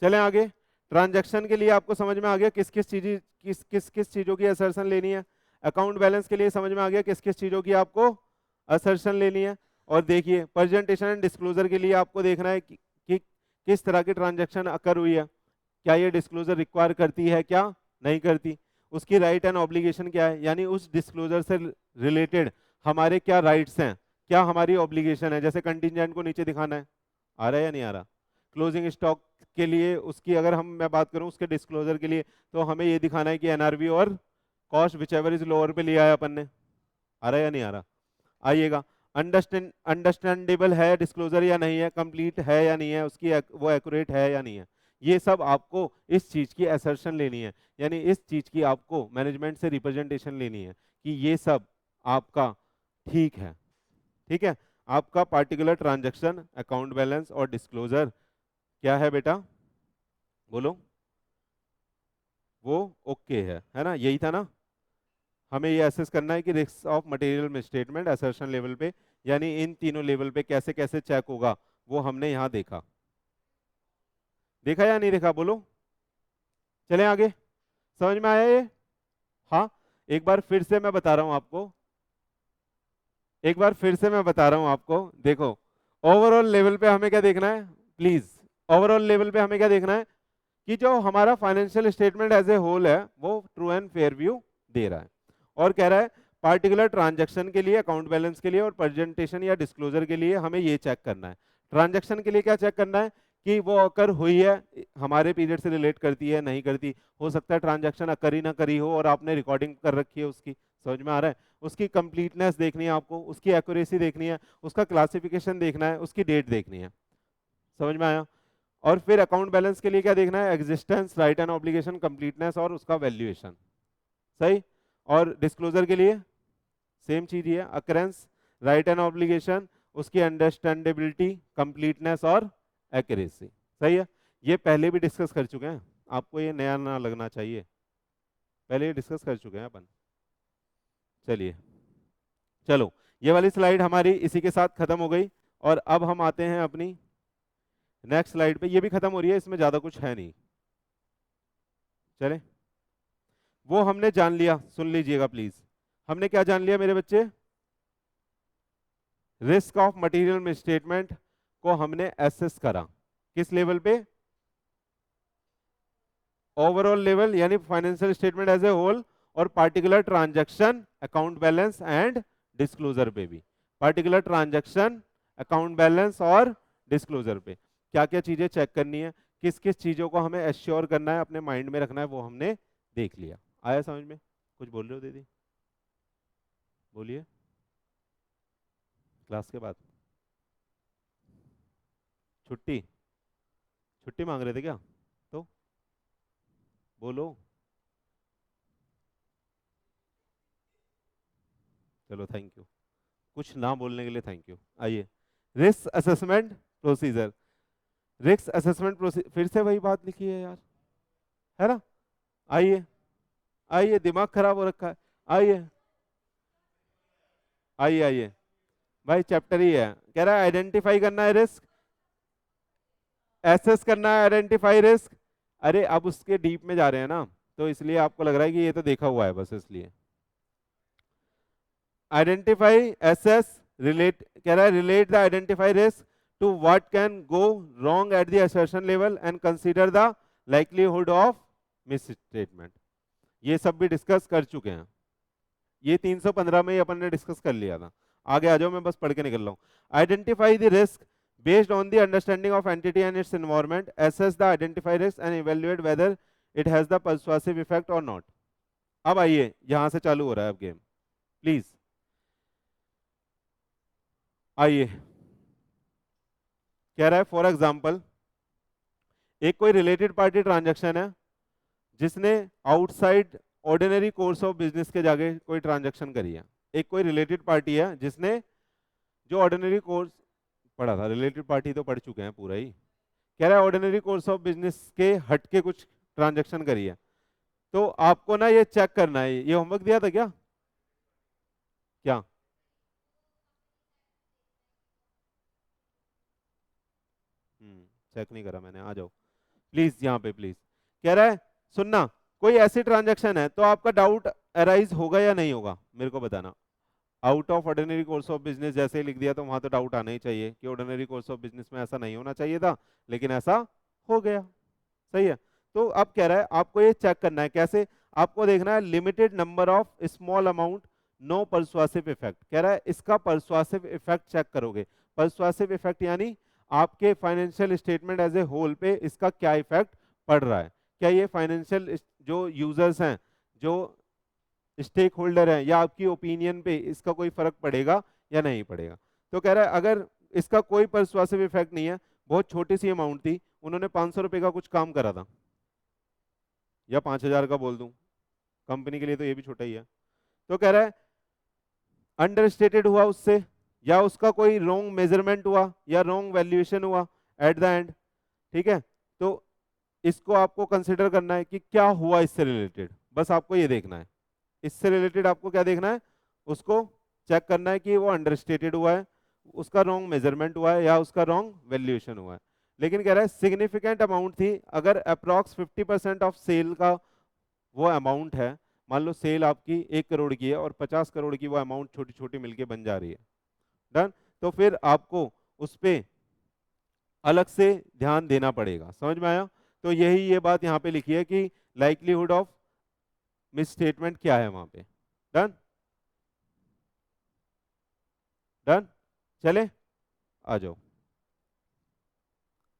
[SPEAKER 1] चलें आगे। ट्रांजैक्शन के लिए आपको समझ में आ गया किस किस चीजों की असर्शन लेनी है। अकाउंट बैलेंस के लिए समझ में आ गया किस किस चीजों की आपको असर्शन लेनी है। और देखिए प्रेजेंटेशन एंड डिस्क्लोजर के लिए आपको देखना है कि किस तरह की ट्रांजैक्शन अकर हुई है, क्या ये डिस्क्लोजर रिक्वायर करती है, क्या नहीं करती, उसकी राइट एंड ऑब्लिगेशन क्या है, यानी उस डिस्क्लोजर से रिलेटेड हमारे क्या राइट्स हैं, क्या हमारी ऑब्लिगेशन है। जैसे कंटिजेंट को नीचे दिखाना है, आ रहा है या नहीं आ रहा। क्लोजिंग स्टॉक के लिए उसकी अगर मैं बात करूं उसके डिस्क्लोजर के लिए, तो हमें ये दिखाना है कि एनआरवी और कॉस्ट विचएवर इज लोअर पे लिया है अपन ने। आ रहा है या नहीं आ रहा, आइएगा। अंडरस्टैंडेबल है डिस्क्लोजर या नहीं है, कंप्लीट है या नहीं है, उसकी वो एक्यूरेट है या नहीं है। ये सब आपको इस चीज की असर्शन लेनी है, यानी इस चीज की आपको मैनेजमेंट से रिप्रेजेंटेशन लेनी है कि ये सब आपका ठीक है। ठीक है, आपका पार्टिकुलर ट्रांजैक्शन, अकाउंट बैलेंस और डिस्क्लोजर क्या है बेटा, बोलो, वो ओके है ना, यही था ना। हमें ये असेस करना है कि risk of material misstatement assertion level पे, यानी इन तीनों लेवल पे कैसे कैसे चेक होगा, वो हमने यहां देखा। देखा या नहीं देखा, बोलो। चलें आगे, समझ में आया ये। हाँ, एक बार फिर से मैं बता रहा हूं आपको, एक बार फिर से मैं बता रहा हूं आपको। देखो ओवरऑल लेवल पे हमें क्या देखना है, प्लीज, ओवरऑल लेवल पे हमें क्या देखना है कि जो हमारा financial statement as a whole है वो ट्रू एंड फेयर व्यू दे रहा है, और कह रहा है पार्टिकुलर ट्रांजैक्शन के लिए, अकाउंट बैलेंस के लिए और प्रेजेंटेशन या डिस्क्लोजर के लिए हमें ये चेक करना है। ट्रांजैक्शन के लिए क्या चेक करना है कि वो अकर हुई है, हमारे पीरियड से रिलेट करती है, नहीं करती। हो सकता है ट्रांजैक्शन अकर ही ना करी हो और आपने रिकॉर्डिंग कर रखी है उसकी, समझ में आ रहा है। उसकी कंप्लीटनेस देखनी है आपको, उसकी एक्यूरेसी देखनी है, उसका क्लासिफिकेशन देखना है, उसकी डेट देखनी है, समझ में आया। और फिर अकाउंट बैलेंस के लिए क्या देखना है, existence, right and obligation, completeness और उसका वैल्यूएशन, सही। और डिस्क्लोजर के लिए सेम चीज ही है, अकरेंस, राइट एंड ऑब्लिगेशन, उसकी अंडरस्टैंडेबिलिटी, कंप्लीटनेस और एक्यूरेसी, सही है। ये पहले भी डिस्कस कर चुके हैं, आपको ये नया ना लगना चाहिए, पहले ये डिस्कस कर चुके हैं अपन। चलिए, चलो ये वाली स्लाइड हमारी इसी के साथ खत्म हो गई, और अब हम आते हैं अपनी नेक्स्ट स्लाइड पे। ये भी खत्म हो रही है, इसमें ज्यादा कुछ है नहीं, चले। वो हमने जान लिया, सुन लीजिएगा प्लीज। हमने क्या जान लिया मेरे बच्चे, रिस्क ऑफ मटेरियल मिसस्टेटमेंट को हमने एसेस करा किस लेवल पे, ओवरऑल लेवल, यानी financial statement as a whole, और particular transaction, account balance and disclosure पे भी। पार्टिकुलर ट्रांजैक्शन, अकाउंट बैलेंस और डिस्क्लोजर पे क्या क्या चीजें चेक करनी है, किस किस चीजों को हमें एश्योर करना है, अपने माइंड में रखना है, वो हमने देख लिया। आया समझ में, कुछ बोल रहे हो दीदी, बोलिए। क्लास के बाद छुट्टी, छुट्टी मांग रहे थे क्या, तो बोलो। चलो थैंक यू, कुछ ना बोलने के लिए थैंक यू। आइए, risk assessment procedure. Risk assessment procedure, फिर से वही बात लिखी है यार, है ना। आइए, आइए, दिमाग खराब हो रखा है, आइए, आइए, आइए, भाई चैप्टर ही है, कह रहा है आइडेंटिफाई करना है रिस्क, एसेस करना है, आइडेंटिफाई रिस्क। अरे अब उसके डीप में जा रहे हैं ना, तो इसलिए आपको लग रहा है कि ये तो देखा हुआ है बस, इसलिए। आइडेंटिफाई, एसेस, रिलेट, कह रहा है relate the identify risk to what can go wrong at the assertion level and consider the likelihood of misstatement. ये सब भी डिस्कस कर चुके हैं, ये 315 में ही अपन ने डिस्कस कर लिया था। आगे आ जाओ, मैं बस पढ़ के निकल रहा हूँ। Identify the risk based on the understanding of entity and its environment, assess the identified risk and evaluate whether it has the persuasive effect or not। अब आइए, यहां से चालू हो रहा है अब गेम, प्लीज आइए। कह रहा है फॉर एग्जांपल, एक कोई रिलेटेड पार्टी ट्रांजैक्शन है जिसने outside ordinary course of business के जाके कोई ट्रांजैक्शन करी है। एक कोई रिलेटेड पार्टी है जिसने, जो ऑर्डिनरी कोर्स पढ़ा था, रिलेटेड पार्टी तो पढ़ चुके हैं पूरा ही। कह रहा है ऑर्डिनरी कोर्स ऑफ बिजनेस के हटके कुछ ट्रांजैक्शन करी है, तो आपको ना ये चेक करना है। ये होमवर्क दिया था क्या, चेक नहीं करा मैंने, आ जाओ प्लीज यहाँ पे प्लीज। कह रहा है सुनना, कोई ऐसी ट्रांजैक्शन है, तो आपका डाउट अराइज होगा या नहीं होगा मेरे को बताना। Out of ordinary course of business जैसे ही लिख दिया तो वहां तो डाउट आना ही चाहिए कि ऑर्डिनरी कोर्स ऑफ बिजनेस में ऐसा नहीं होना चाहिए था, लेकिन ऐसा हो गया। सही है। तो अब कह रहा है आपको ये चेक करना है, कैसे? आपको देखना है limited number of small amount, no persuasive effect. कह रहा है इसका परसुआसिव इफेक्ट चेक करोगे। परसुआसिव इफेक्ट यानी आपके financial statement as a whole पे इसका क्या इफेक्ट पड़ रहा है, क्या ये फाइनेंशियल जो यूजर्स हैं, जो स्टेक होल्डर है, या आपकी ओपिनियन पे इसका कोई फर्क पड़ेगा या नहीं पड़ेगा। तो कह रहा है अगर इसका कोई परसुआसिव इफेक्ट नहीं है, बहुत छोटी सी अमाउंट थी, उन्होंने 500 रुपए का कुछ काम करा था, या 5,000 का बोल दूं, कंपनी के लिए तो ये भी छोटा ही है। तो कह रहा है अंडरस्टेटेड हुआ उससे, या उसका कोई रॉन्ग मेजरमेंट हुआ, या रॉन्ग वैल्यूएशन हुआ एट द एंड। ठीक है, तो इसको आपको कंसिडर करना है कि क्या हुआ इससे रिलेटेड, बस आपको ये देखना है। इससे रिलेटेड आपको क्या देखना है, उसको चेक करना है कि वो अंडरस्टेटेड हुआ है, उसका रॉन्ग मेजरमेंट हुआ है, या उसका रॉन्ग वैल्यूएशन हुआ है। लेकिन कह रहा है सिग्निफिकेंट अमाउंट थी, अगर अप्रॉक्स 50% ऑफ सेल का वो अमाउंट है, मान लो सेल आपकी 1 करोड़ की है और 50 करोड़ की वो अमाउंट छोटी छोटी मिलके बन जा रही है, डन, तो फिर आपको उस पर अलग से ध्यान देना पड़ेगा। समझ में आया? तो यही ये बात यहाँ पे लिखी है कि लाइक्लीहुड ऑफ मिस स्टेटमेंट क्या है वहां पे। डन डन, चले आ जाओ।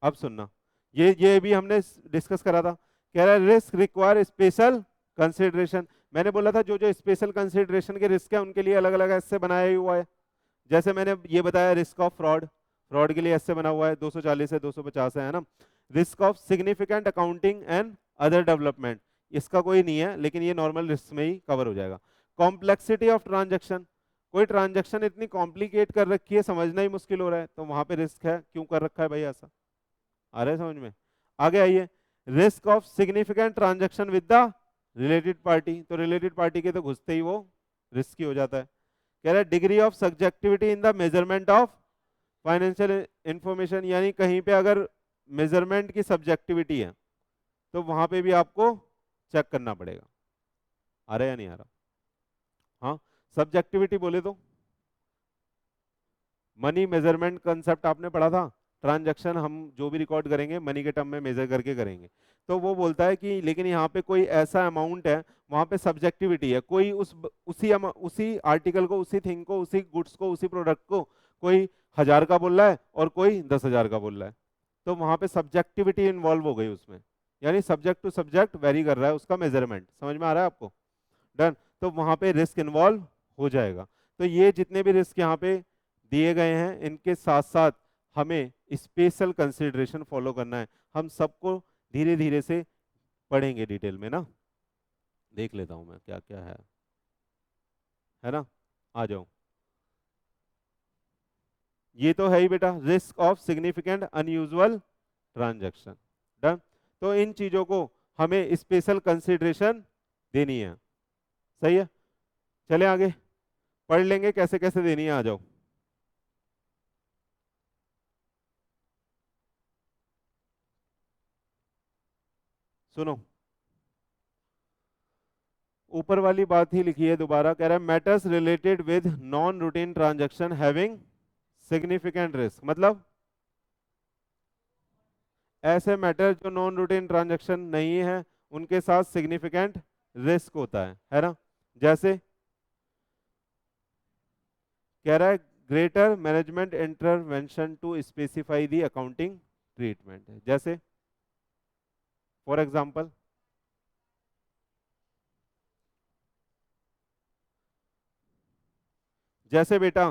[SPEAKER 1] अब सुनना, ये भी हमने डिस्कस करा था। कह रहा है रिस्क रिक्वायर स्पेशल कंसिडरेशन। मैंने बोला था जो जो स्पेशल कंसिडरेशन के रिस्क है उनके लिए अलग अलग ऐसे बनाया ही हुआ है। जैसे मैंने ये बताया रिस्क ऑफ फ्रॉड, फ्रॉड के लिए ऐसे बना हुआ है, 240 है, 250 है ना। Risk of significant accounting and other development, इसका कोई नहीं है, लेकिन ये नॉर्मल रिस्क में ही कवर हो जाएगा। कॉम्प्लेक्सिटी ऑफ ट्रांजेक्शन, कोई ट्रांजेक्शन इतनी कॉम्प्लिकेट कर रखी है, समझना ही मुश्किल हो रहा है, तो वहां पे रिस्क है, क्यों कर रखा है भाई ऐसा। आ रहा है समझ में? आगे आइए, risk of significant transaction with the related party, तो रिलेटेड पार्टी के तो घुसते ही वो रिस्की हो जाता है। कह रहा है degree of subjectivity in the measurement of financial information, यानी कहीं पे अगर मेजरमेंट की सब्जेक्टिविटी है तो वहां पे भी आपको चेक करना पड़ेगा। आ रहा है या नहीं आ रहा? हाँ, सब्जेक्टिविटी बोले तो मनी मेजरमेंट कंसेप्ट आपने पढ़ा था। ट्रांजैक्शन हम जो भी रिकॉर्ड करेंगे मनी के टर्म में मेजर करके करेंगे। तो वो बोलता है कि लेकिन यहाँ पे कोई ऐसा अमाउंट है, वहां पे सब्जेक्टिविटी है, कोई उसी आर्टिकल को, उसी थिंग को, उसी गुड्स को, उसी प्रोडक्ट को कोई 1,000 का बोल रहा है और कोई 10,000 का बोल रहा है, तो वहां पे सब्जेक्टिविटी इन्वॉल्व हो गई उसमें, यानी सब्जेक्ट टू सब्जेक्ट वेरी कर रहा है उसका मेजरमेंट। समझ में आ रहा है आपको? डन, तो वहां पे रिस्क इन्वॉल्व हो जाएगा। तो ये जितने भी रिस्क यहाँ पे दिए गए हैं, इनके साथ साथ हमें स्पेशल कंसिडरेशन फॉलो करना है। हम सबको धीरे धीरे से पढ़ेंगे डिटेल में ना। देख लेता हूं मैं क्या क्या है ना। आ जाओ, ये तो है ही बेटा, risk of significant unusual transaction. Done, तो इन चीजों को हमें स्पेशल कंसिडरेशन देनी है। सही है, चले आगे पढ़ लेंगे कैसे कैसे देनी है। आ जाओ, सुनो, ऊपर वाली बात ही लिखी है दोबारा। कह रहा है matters related with non routine transaction having significant risk, मतलब ऐसे मैटर जो नॉन रूटीन ट्रांजैक्शन नहीं है उनके साथ सिग्निफिकेंट रिस्क होता है ना। जैसे कह रहा है greater management intervention to specify the accounting treatment, जैसे फॉर एग्जांपल जैसे बेटा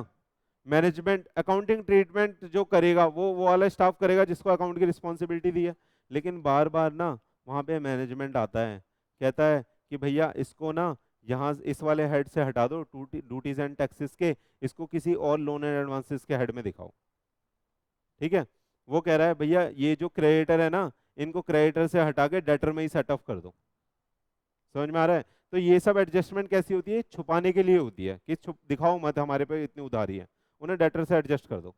[SPEAKER 1] मैनेजमेंट अकाउंटिंग ट्रीटमेंट जो करेगा वो वाला स्टाफ करेगा जिसको अकाउंट की रिस्पॉन्सिबिलिटी दी है। लेकिन बार बार ना वहाँ पे मैनेजमेंट आता है, कहता है कि भैया इसको ना यहाँ इस वाले हेड से हटा दो ड्यूटीज एंड टैक्सेस के, इसको किसी और लोन एंड एडवांसेस के हेड में दिखाओ। ठीक है, वो कह रहा है भैया ये जो क्रेडिटर है ना, इनको क्रेडिटर से हटा के डेटर में ही सेट ऑफ कर दो। समझ में आ रहा है? तो ये सब एडजस्टमेंट कैसी होती है, छुपाने के लिए होती है कि दिखाओ मत हमारे पे इतनी उधारी है, उन्हें डेटर से एडजस्ट कर दो।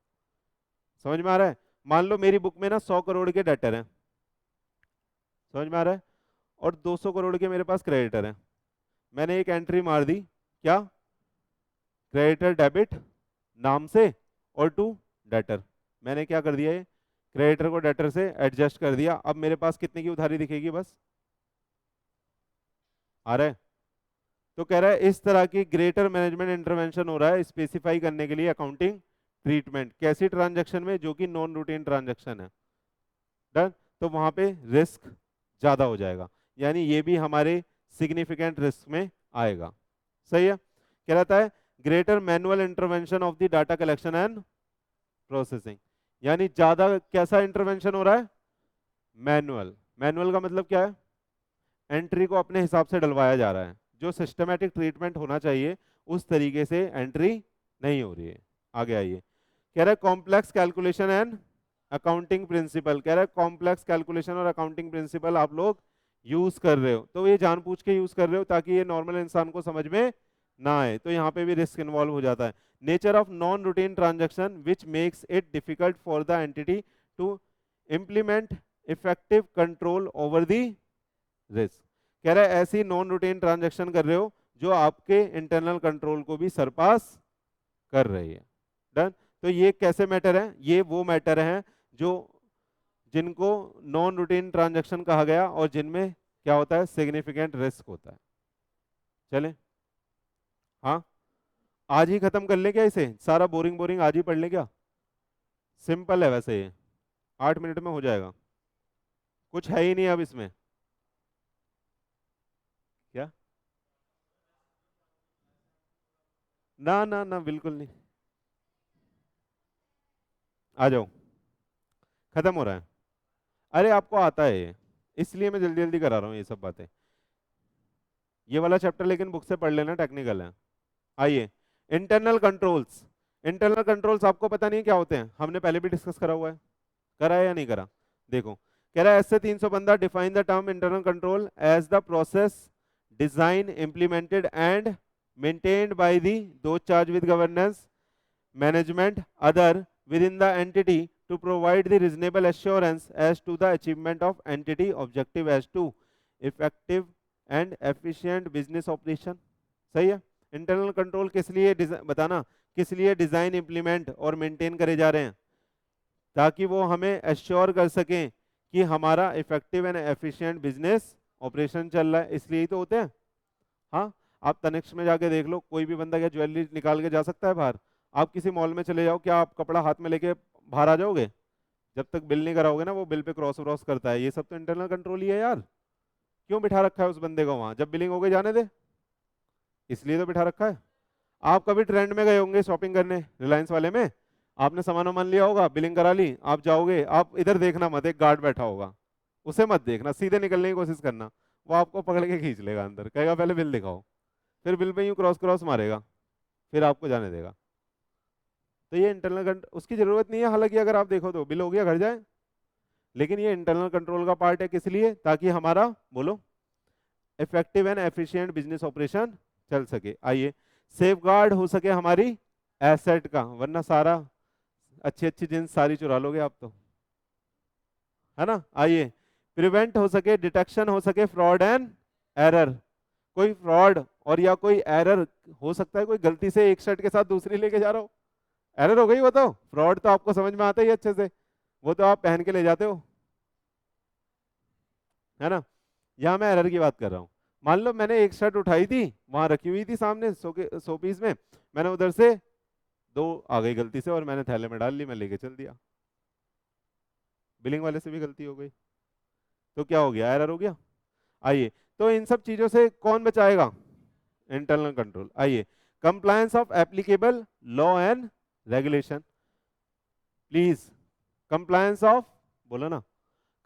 [SPEAKER 1] समझ में आ रहा है? मान लो मेरी बुक में ना 100 करोड़ के डेटर हैं, समझ में आ रहा है, और 200 करोड़ के मेरे पास क्रेडिटर हैं। मैंने एक एंट्री मार दी, क्या, क्रेडिटर डेबिट नाम से और टू डेटर। मैंने क्या कर दिया, ये क्रेडिटर को डेटर से एडजस्ट कर दिया। अब मेरे पास कितने की उधारी दिखेगी, बस आ रहा है। तो कह रहा है इस तरह की ग्रेटर मैनेजमेंट इंटरवेंशन हो रहा है स्पेसिफाई करने के लिए अकाउंटिंग ट्रीटमेंट, कैसी ट्रांजैक्शन में, जो कि नॉन रूटीन ट्रांजैक्शन है। डन। तो वहां पे रिस्क ज्यादा हो जाएगा, यानी ये भी हमारे सिग्निफिकेंट रिस्क में आएगा। सही है। क्या रहता है, greater manual intervention of the data collection and processing, यानी ज्यादा कैसा इंटरवेंशन हो रहा है, मैनुअल। मैनुअल का मतलब क्या है, एंट्री को अपने हिसाब से डलवाया जा रहा है, जो सिस्टमेटिक ट्रीटमेंट होना चाहिए उस तरीके से एंट्री नहीं हो रही है। आगे आइए, कह रहा है complex calculation and accounting principle. कह रहा है कॉम्प्लेक्स कैलकुलेशन और अकाउंटिंग प्रिंसिपल आप लोग यूज कर रहे हो, तो ये जानबूझ के यूज कर रहे हो ताकि ये नॉर्मल इंसान को समझ में ना आए, तो यहाँ पे भी रिस्क इन्वॉल्व हो जाता है। Nature of non routine transaction which makes it difficult for the entity to implement effective control over the risk. कह रहा है ऐसी नॉन रूटीन ट्रांजैक्शन कर रहे हो जो आपके इंटरनल कंट्रोल को भी सरपास कर रही है। डन। तो ये कैसे मैटर है, ये वो मैटर हैं जो जिनको नॉन रूटीन ट्रांजैक्शन कहा गया और जिनमें क्या होता है, सिग्निफिकेंट रिस्क होता है। चले, हाँ, आज ही खत्म कर ले क्या इसे, सारा बोरिंग बोरिंग आज ही पढ़ ले क्या, सिंपल है वैसे ये, 8 मिनट में हो जाएगा, कुछ है ही नहीं अब इसमें। क्या, ना ना ना बिल्कुल नहीं, आ जाओ, खत्म हो रहा है। अरे आपको आता है ये, इसलिए मैं जल्दी जल्दी करा रहा हूँ ये सब बातें। ये वाला चैप्टर लेकिन बुक से पढ़ लेना, टेक्निकल है। आइए, इंटरनल कंट्रोल्स। इंटरनल कंट्रोल्स आपको पता नहीं है क्या होते हैं, हमने पहले भी डिस्कस करा हुआ है, करा है या नहीं करा, देखो। कह रहा है ऐसे 300 बंदा define the term internal control as the process design implemented and maintained by the those charge with governance management other within the entity to provide the reasonable assurance as to the achievement of entity objective as to effective and efficient business operation। सही है। Internal control किस लिए बताना, किस लिए design implement और maintain करे जा रहे हैं, ताकि वो हमें एश्योर कर सकें कि हमारा effective and efficient business operation चल रहा है, इसलिए ही तो होते हैं। हाँ, आप तनिष्क में जाके देख लो, कोई भी बंदा क्या ज्वेलरी निकाल के जा सकता है बाहर, आप किसी मॉल में चले जाओ, क्या आप कपड़ा हाथ में लेके बाहर आ जाओगे, जब तक बिल नहीं कराओगे ना, वो बिल पे क्रॉस क्रॉस करता है। ये सब तो इंटरनल कंट्रोल ही है यार, क्यों बिठा रखा है उस बंदे को वहां, जब बिलिंग हो गई जाने दे, इसलिए तो बिठा रखा है। आप कभी ट्रेंड में गए होंगे शॉपिंग करने, रिलायंस वाले में, आपने सामान वामान लिया होगा, बिलिंग करा ली, आप जाओगे, आप इधर देखना मत, एक गार्ड बैठा होगा, उसे मत देखना, सीधे निकलने की कोशिश करना, वो आपको पकड़ के खींच लेगा अंदर, कहेगा पहले बिल दिखाओ, फिर बिल पे यूं क्रॉस क्रॉस मारेगा, फिर आपको जाने देगा। तो ये इंटरनल उसकी जरूरत नहीं है, हालांकि अगर आप देखो तो बिल हो गया घर जाए, लेकिन ये इंटरनल कंट्रोल का पार्ट है, किस लिए, ताकि हमारा, बोलो, effective and efficient business operation चल सके। आइए, सेफगार्ड हो सके हमारी एसेट का, वरना सारा अच्छी अच्छी जिन्स सारी चुरा लोगे आप तो, है ना। आइए, प्रिवेंट हो सके, डिटेक्शन हो सके फ्रॉड एंड एरर, कोई फ्रॉड और या कोई एरर हो सकता है, कोई गलती से एक शर्ट के साथ दूसरी लेके जा रहा हो, एरर हो गई, वो तो फ्रॉड तो आपको समझ में आता ही है अच्छे से, वो तो आप पहन के ले जाते हो, है ना। यहाँ मैं एरर की बात कर रहा हूँ, मान लो मैंने एक शर्ट उठाई थी, वहां रखी हुई थी सामने सो पीस में, मैंने उधर से दो आ गई गलती से और मैंने थैले में डाल ली, मैं लेके चल दिया, बिलिंग वाले से भी गलती हो गई, तो क्या हो गया, एरर हो गया। आइए, तो इन सब चीजों से कौन बचाएगा, इंटरनल कंट्रोल। आइए, compliance of applicable law and regulation, please, compliance of, बोलो ना,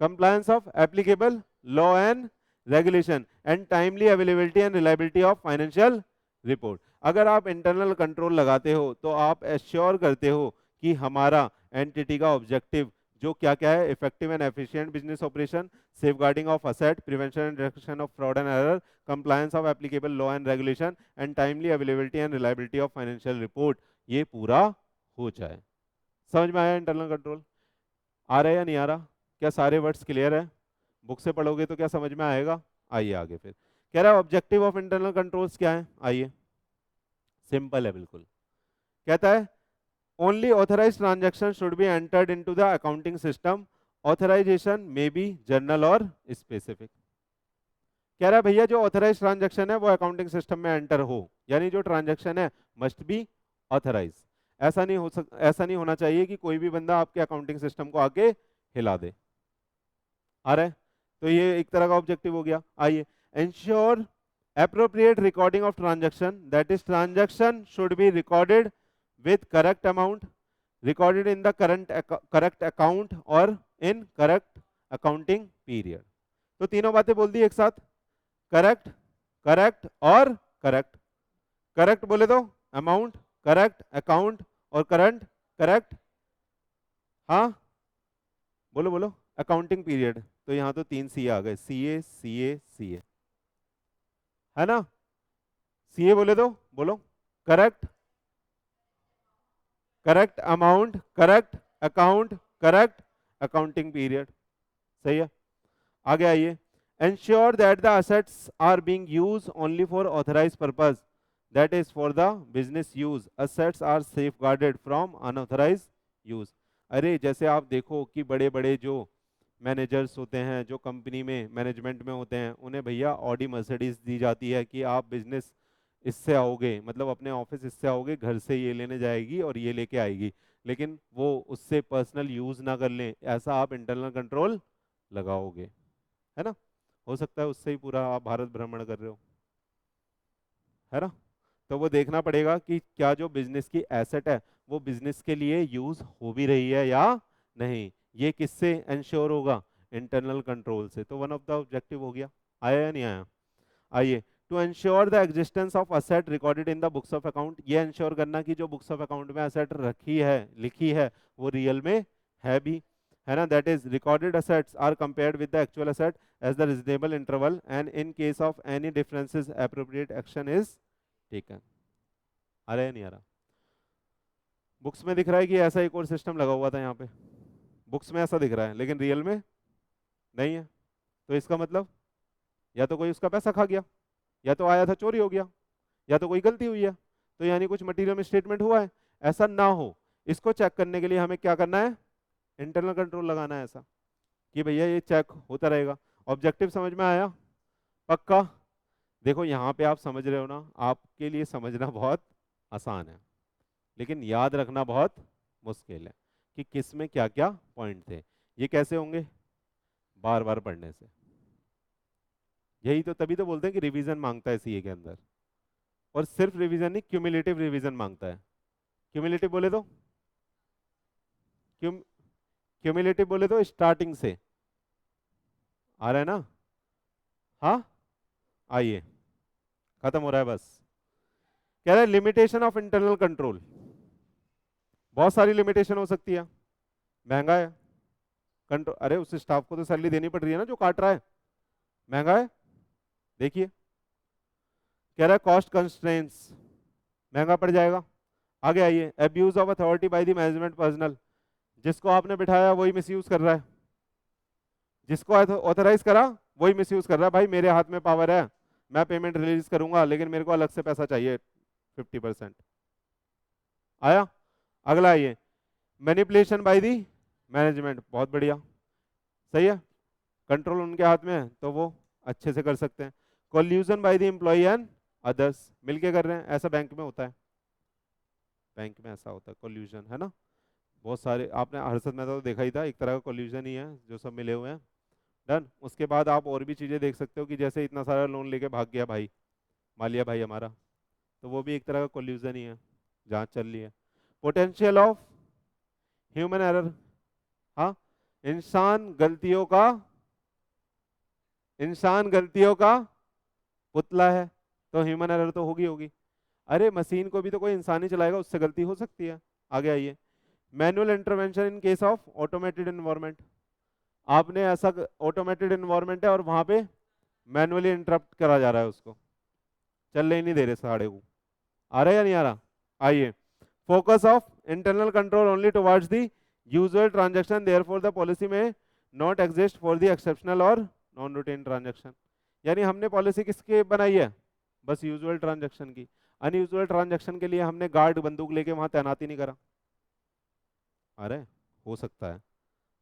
[SPEAKER 1] compliance of applicable law and regulation and timely availability and reliability of financial report। अगर आप इंटरनल कंट्रोल लगाते हो तो आप एश्योर करते हो कि हमारा एंटिटी का ऑब्जेक्टिव जो क्या क्या है, effective and efficient business operation, safeguarding of asset, prevention and reduction of fraud and error, compliance of applicable law and regulation and timely availability and reliability of financial report, ये पूरा हो जाए। समझ में आया इंटरनल कंट्रोल। आ रहा है या नहीं आ रहा? क्या सारे वर्ड्स क्लियर है? बुक से पढ़ोगे तो क्या समझ में आएगा? आइए आगे फिर। कह रहा है ऑब्जेक्टिव ऑफ इंटरनल कंट्रोल्स क्या है, आइए। सिंपल है बिल्कुल। कहता है only authorised transaction should be entered into the accounting system, authorisation may be general और स्पेसिफिक। कह रहा है भैया जो ऑथराइज ट्रांजैक्शन है वो अकाउंटिंग सिस्टम में एंटर हो, यानी जो ट्रांजैक्शन है मस्ट बी ऑथराइज। ऐसा नहीं होना चाहिए कि कोई भी बंदा आपके अकाउंटिंग सिस्टम को आके हिला दे। आ रहा है? तो ये एक तरह का ऑब्जेक्टिव हो गया। आइए, ensure appropriate recording of transaction, that is transaction should be recorded with correct amount, recorded in the correct account or in correct accounting period। तो तीनों बातें बोल दी एक साथ, करेक्ट, करेक्ट और करेक्ट। करेक्ट बोले तो अमाउंट, करेक्ट अकाउंट और करंट, करेक्ट। हाँ बोलो बोलो, अकाउंटिंग पीरियड। तो यहाँ तो 3 सी आ गए, सीए सीए सीए, है ना? सीए बोले तो बोलो, correct, correct amount, correct account, correct accounting period. सही है। आगे आइए, ensure that the assets are being used only for authorized purpose, that is for the business use, assets are safeguarded from unauthorized use। अरे जैसे आप देखो कि बड़े बड़े जो मैनेजर्स होते हैं, जो कंपनी में मैनेजमेंट में होते हैं, उन्हें भैया ऑडी मर्सिडीज दी जाती है कि आप बिजनेस इससे आओगे, मतलब अपने ऑफिस इससे आओगे, घर से ये लेने जाएगी और ये लेके आएगी, लेकिन वो उससे पर्सनल यूज ना कर लें, ऐसा आप इंटरनल कंट्रोल लगाओगे, है ना? हो सकता है उससे ही पूरा आप भारत भ्रमण कर रहे हो, है ना? तो वो देखना पड़ेगा कि क्या जो बिजनेस की एसेट है वो बिजनेस के लिए यूज हो भी रही है या नहीं। ये किससे इंश्योर होगा? इंटरनल कंट्रोल से। तो वन ऑफ द ऑब्जेक्टिव हो गया। आया या नहीं आया? आइए, to ensure the existence of asset recorded in the books of account, ये इंश्योर करना कि जो बुक्स ऑफ अकाउंट में असेट रखी है, लिखी है, वो रियल में है भी, है ना? That is recorded assets are compared with the actual asset as the reasonable interval and in case of any differences appropriate action is taken. आ रहा है नहीं आ रहा? बुक्स में दिख रहा है कि ऐसा एक और सिस्टम लगा हुआ था यहाँ पे, बुक्स में ऐसा दिख रहा है लेकिन रियल में नहीं है। तो इसका मतलब या तो कोई उसका पैसा खा गया, या तो आया था चोरी हो गया, या तो कोई गलती हुई है, तो यानी कुछ मटेरियल में स्टेटमेंट हुआ है। ऐसा ना हो, इसको चेक करने के लिए हमें क्या करना है? इंटरनल कंट्रोल लगाना है, ऐसा कि भैया ये चेक होता रहेगा। ऑब्जेक्टिव समझ में आया? पक्का? देखो यहाँ पे आप समझ रहे हो ना, आपके लिए समझना बहुत आसान है, लेकिन याद रखना बहुत मुश्किल है कि किस में क्या क्या पॉइंट थे। ये कैसे होंगे? बार बार पढ़ने से। यही तो, तभी तो बोलते हैं कि रिवीजन मांगता है सीए के अंदर, और सिर्फ रिवीजन नहीं, क्यूमुलेटिव रिवीजन मांगता है। क्यूमुलेटिव बोले तो क्यूम क्यूमुलेटिव बोले तो स्टार्टिंग से। आ रहा है ना? हाँ, आइए, खत्म हो रहा है बस। कह रहा है लिमिटेशन ऑफ इंटरनल कंट्रोल, बहुत सारी लिमिटेशन हो सकती है। महंगा है कंट्रोल, अरे उस स्टाफ को तो सैलरी देनी पड़ रही है ना जो काट रहा है, महंगा है। देखिए, कह रहा है कॉस्ट कंस्ट्रेंट्स, महंगा पड़ जाएगा। आगे आइए, abuse of authority bye the management personal, जिसको आपने बिठाया वही मिसयूज कर रहा है, जिसको ऑथराइज करा वही मिसयूज कर रहा है। भाई मेरे हाथ में पावर है, मैं पेमेंट रिलीज करूंगा, लेकिन मेरे को अलग से पैसा चाहिए 50%। आया? अगला आइए, मैनिपुलेशन बाय दी मैनेजमेंट, बहुत बढ़िया, सही है, कंट्रोल उनके हाथ में है तो वो अच्छे से कर सकते हैं। Collusion by the employee and others, मिलके कर रहे हैं, ऐसा बैंक में होता है, बैंक में ऐसा होता है कोल्यूजन, है ना? बहुत सारे, आपने हर्षद मेहता तो देखा ही था, एक तरह का कोल्यूजन ही है जो सब मिले हुए हैं। डन। उसके बाद आप और भी चीजें देख सकते हो कि जैसे इतना सारा लोन लेके भाग गया भाई, मालिया भाई हमारा, तो वो भी एक तरह का कोल्यूजन ही है, जांच चल रही है। पोटेंशियल ऑफ ह्यूमन एरर, हाँ, इंसान गलतियों का, इंसान गलतियों का पुतला है, तो ह्यूमन एरर तो होगी होगी। अरे मशीन को भी तो कोई इंसान ही चलाएगा, उससे गलती हो सकती है। आगे आइए, manual intervention in case of automated environment, आपने ऐसा ऑटोमेटेड एनवायरनमेंट है और वहां पे मैनुअली इंटरप्ट करा जा रहा है, उसको चलने ही नहीं दे रहे साढ़े को। आ रहा है या नहीं आ रहा? आइए, focus of internal control only towards the usual transaction therefore the policy may not exist for the exceptional और नॉन रूटीन ट्रांजैक्शन। यानी हमने पॉलिसी किसके बनाई है, बस यूजुअल ट्रांजैक्शन की। अनयूजुअल ट्रांजैक्शन के लिए हमने गार्ड बंदूक लेके वहां तैनाती नहीं करा। अरे हो सकता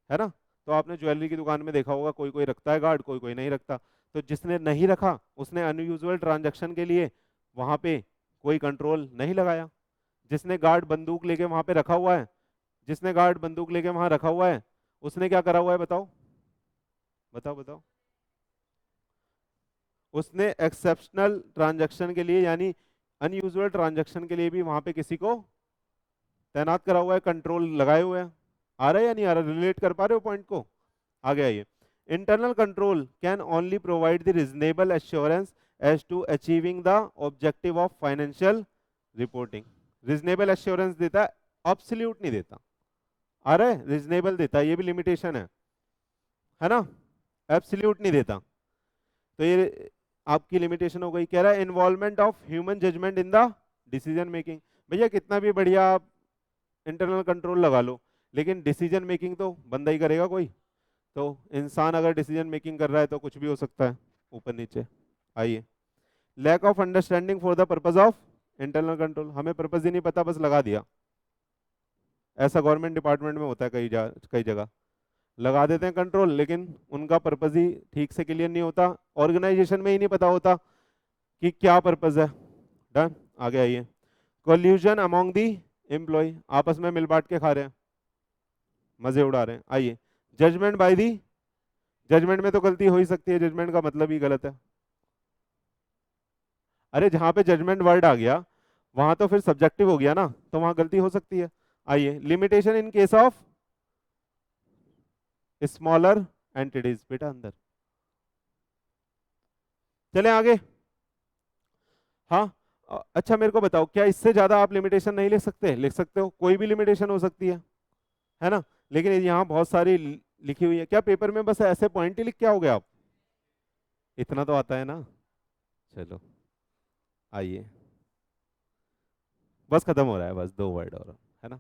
[SPEAKER 1] है ना। तो आपने ज्वेलरी की दुकान में देखा होगा, कोई कोई रखता है गार्ड, कोई कोई नहीं रखता। तो जिसने नहीं रखा उसने अनयूजुअल ट्रांजैक्शन के लिए वहां पे कोई कंट्रोल नहीं लगाया। जिसने गार्ड बंदूक लेके वहां पे रखा हुआ है, जिसने गार्ड बंदूक लेके वहां रखा हुआ है, उसने क्या करा हुआ है, बताओ बताओ बताओ। उसने एक्सेप्शनल ट्रांजैक्शन के लिए यानी अनयूजुअल ट्रांजैक्शन के लिए भी वहां पे किसी को तैनात करा हुआ है, कंट्रोल लगाए हुए हैं। आ रहा है या नहीं आ रहा, रिलेट कर पा रहे हो पॉइंट को। आगे आइए। Internal control can only provide the reasonable assurance as to achieving the objective of financial reporting. Reasonable assurance देता है, एब्सोल्यूट नहीं देता। आ रहा है, रीजनेबल देता है, ये भी लिमिटेशन है ना, एब्सोल्यूट नहीं देता। तो ये आपकी लिमिटेशन हो गई। कह रहा है involvement of human judgement in the decision making. भैया कितना भी बढ़िया आप इंटरनल कंट्रोल लगा लो, लेकिन डिसीजन मेकिंग तो बंदा ही करेगा कोई। तो इंसान अगर डिसीजन मेकिंग कर रहा है तो कुछ भी हो सकता है ऊपर नीचे। आइए, lack of understanding for the purpose of internal control. हमें पर्पज ही नहीं पता, बस लगा दिया। ऐसा गवर्नमेंट डिपार्टमेंट में होता है, कई जगह लगा देते हैं कंट्रोल, लेकिन उनका पर्पज ही ठीक से क्लियर नहीं होता। ऑर्गेनाइजेशन में ही नहीं पता होता कि क्या पर्पज है। डन, आगे आइए। कोल्यूजन अमॉन्ग दी एम्प्लॉय, आपस में मिल बांट के खा रहे हैं, मजे उड़ा रहे हैं। आइए, जजमेंट बाय दी, जजमेंट में तो गलती हो ही सकती है, जजमेंट का मतलब ही गलत है। अरे जहां पे जजमेंट वर्ड आ गया वहां तो फिर सब्जेक्टिव हो गया ना, तो वहां गलती हो सकती है। आइए, limitation in case of smaller entities, बेटा अंदर चले आगे। हाँ, अच्छा मेरे को बताओ, क्या इससे ज्यादा आप लिमिटेशन नहीं लिख सकते? लिख सकते हो, कोई भी लिमिटेशन हो सकती है ना। लेकिन यहाँ बहुत सारी लिखी हुई है। क्या पेपर में बस ऐसे पॉइंट ही लिख के आओगे आप? इतना तो आता है ना। चलो आइए, बस खत्म हो रहा है, बस 2 वर्ड और, है ना।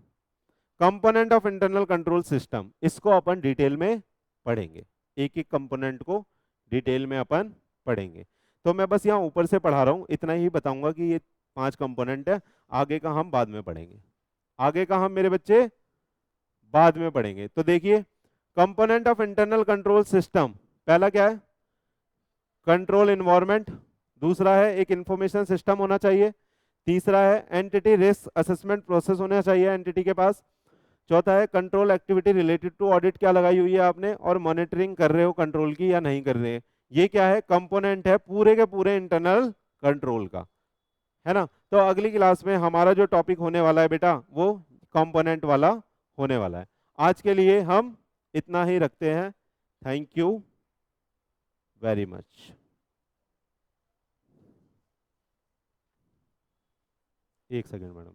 [SPEAKER 1] Component of internal control system, इसको अपन डिटेल में पढ़ेंगे, एक एक कंपोनेंट को डिटेल में अपन पढ़ेंगे। तो मैं बस यहाँ ऊपर से पढ़ा रहा हूँ, इतना ही बताऊंगा कि ये 5 कंपोनेंट है। आगे का हम बाद में पढ़ेंगे, आगे का हम मेरे बच्चे बाद में पढ़ेंगे। तो देखिए, component of internal control system, पहला क्या है, कंट्रोल इन्वायरमेंट। दूसरा है एक इंफॉर्मेशन सिस्टम होना चाहिए। तीसरा है एंटिटी रिस्क असेसमेंट प्रोसेस होना चाहिए एंटिटी के पास। चौथा है control activity related to audit, क्या लगाई हुई है आपने, और मॉनिटरिंग कर रहे हो कंट्रोल की या नहीं कर रहे हैं। ये क्या है, कंपोनेंट है पूरे के पूरे इंटरनल कंट्रोल का, है ना। तो अगली क्लास में हमारा जो टॉपिक होने वाला है बेटा, वो कंपोनेंट वाला होने वाला है। आज के लिए हम इतना ही रखते हैं। Thank you very much. एक सेकेंड मैडम।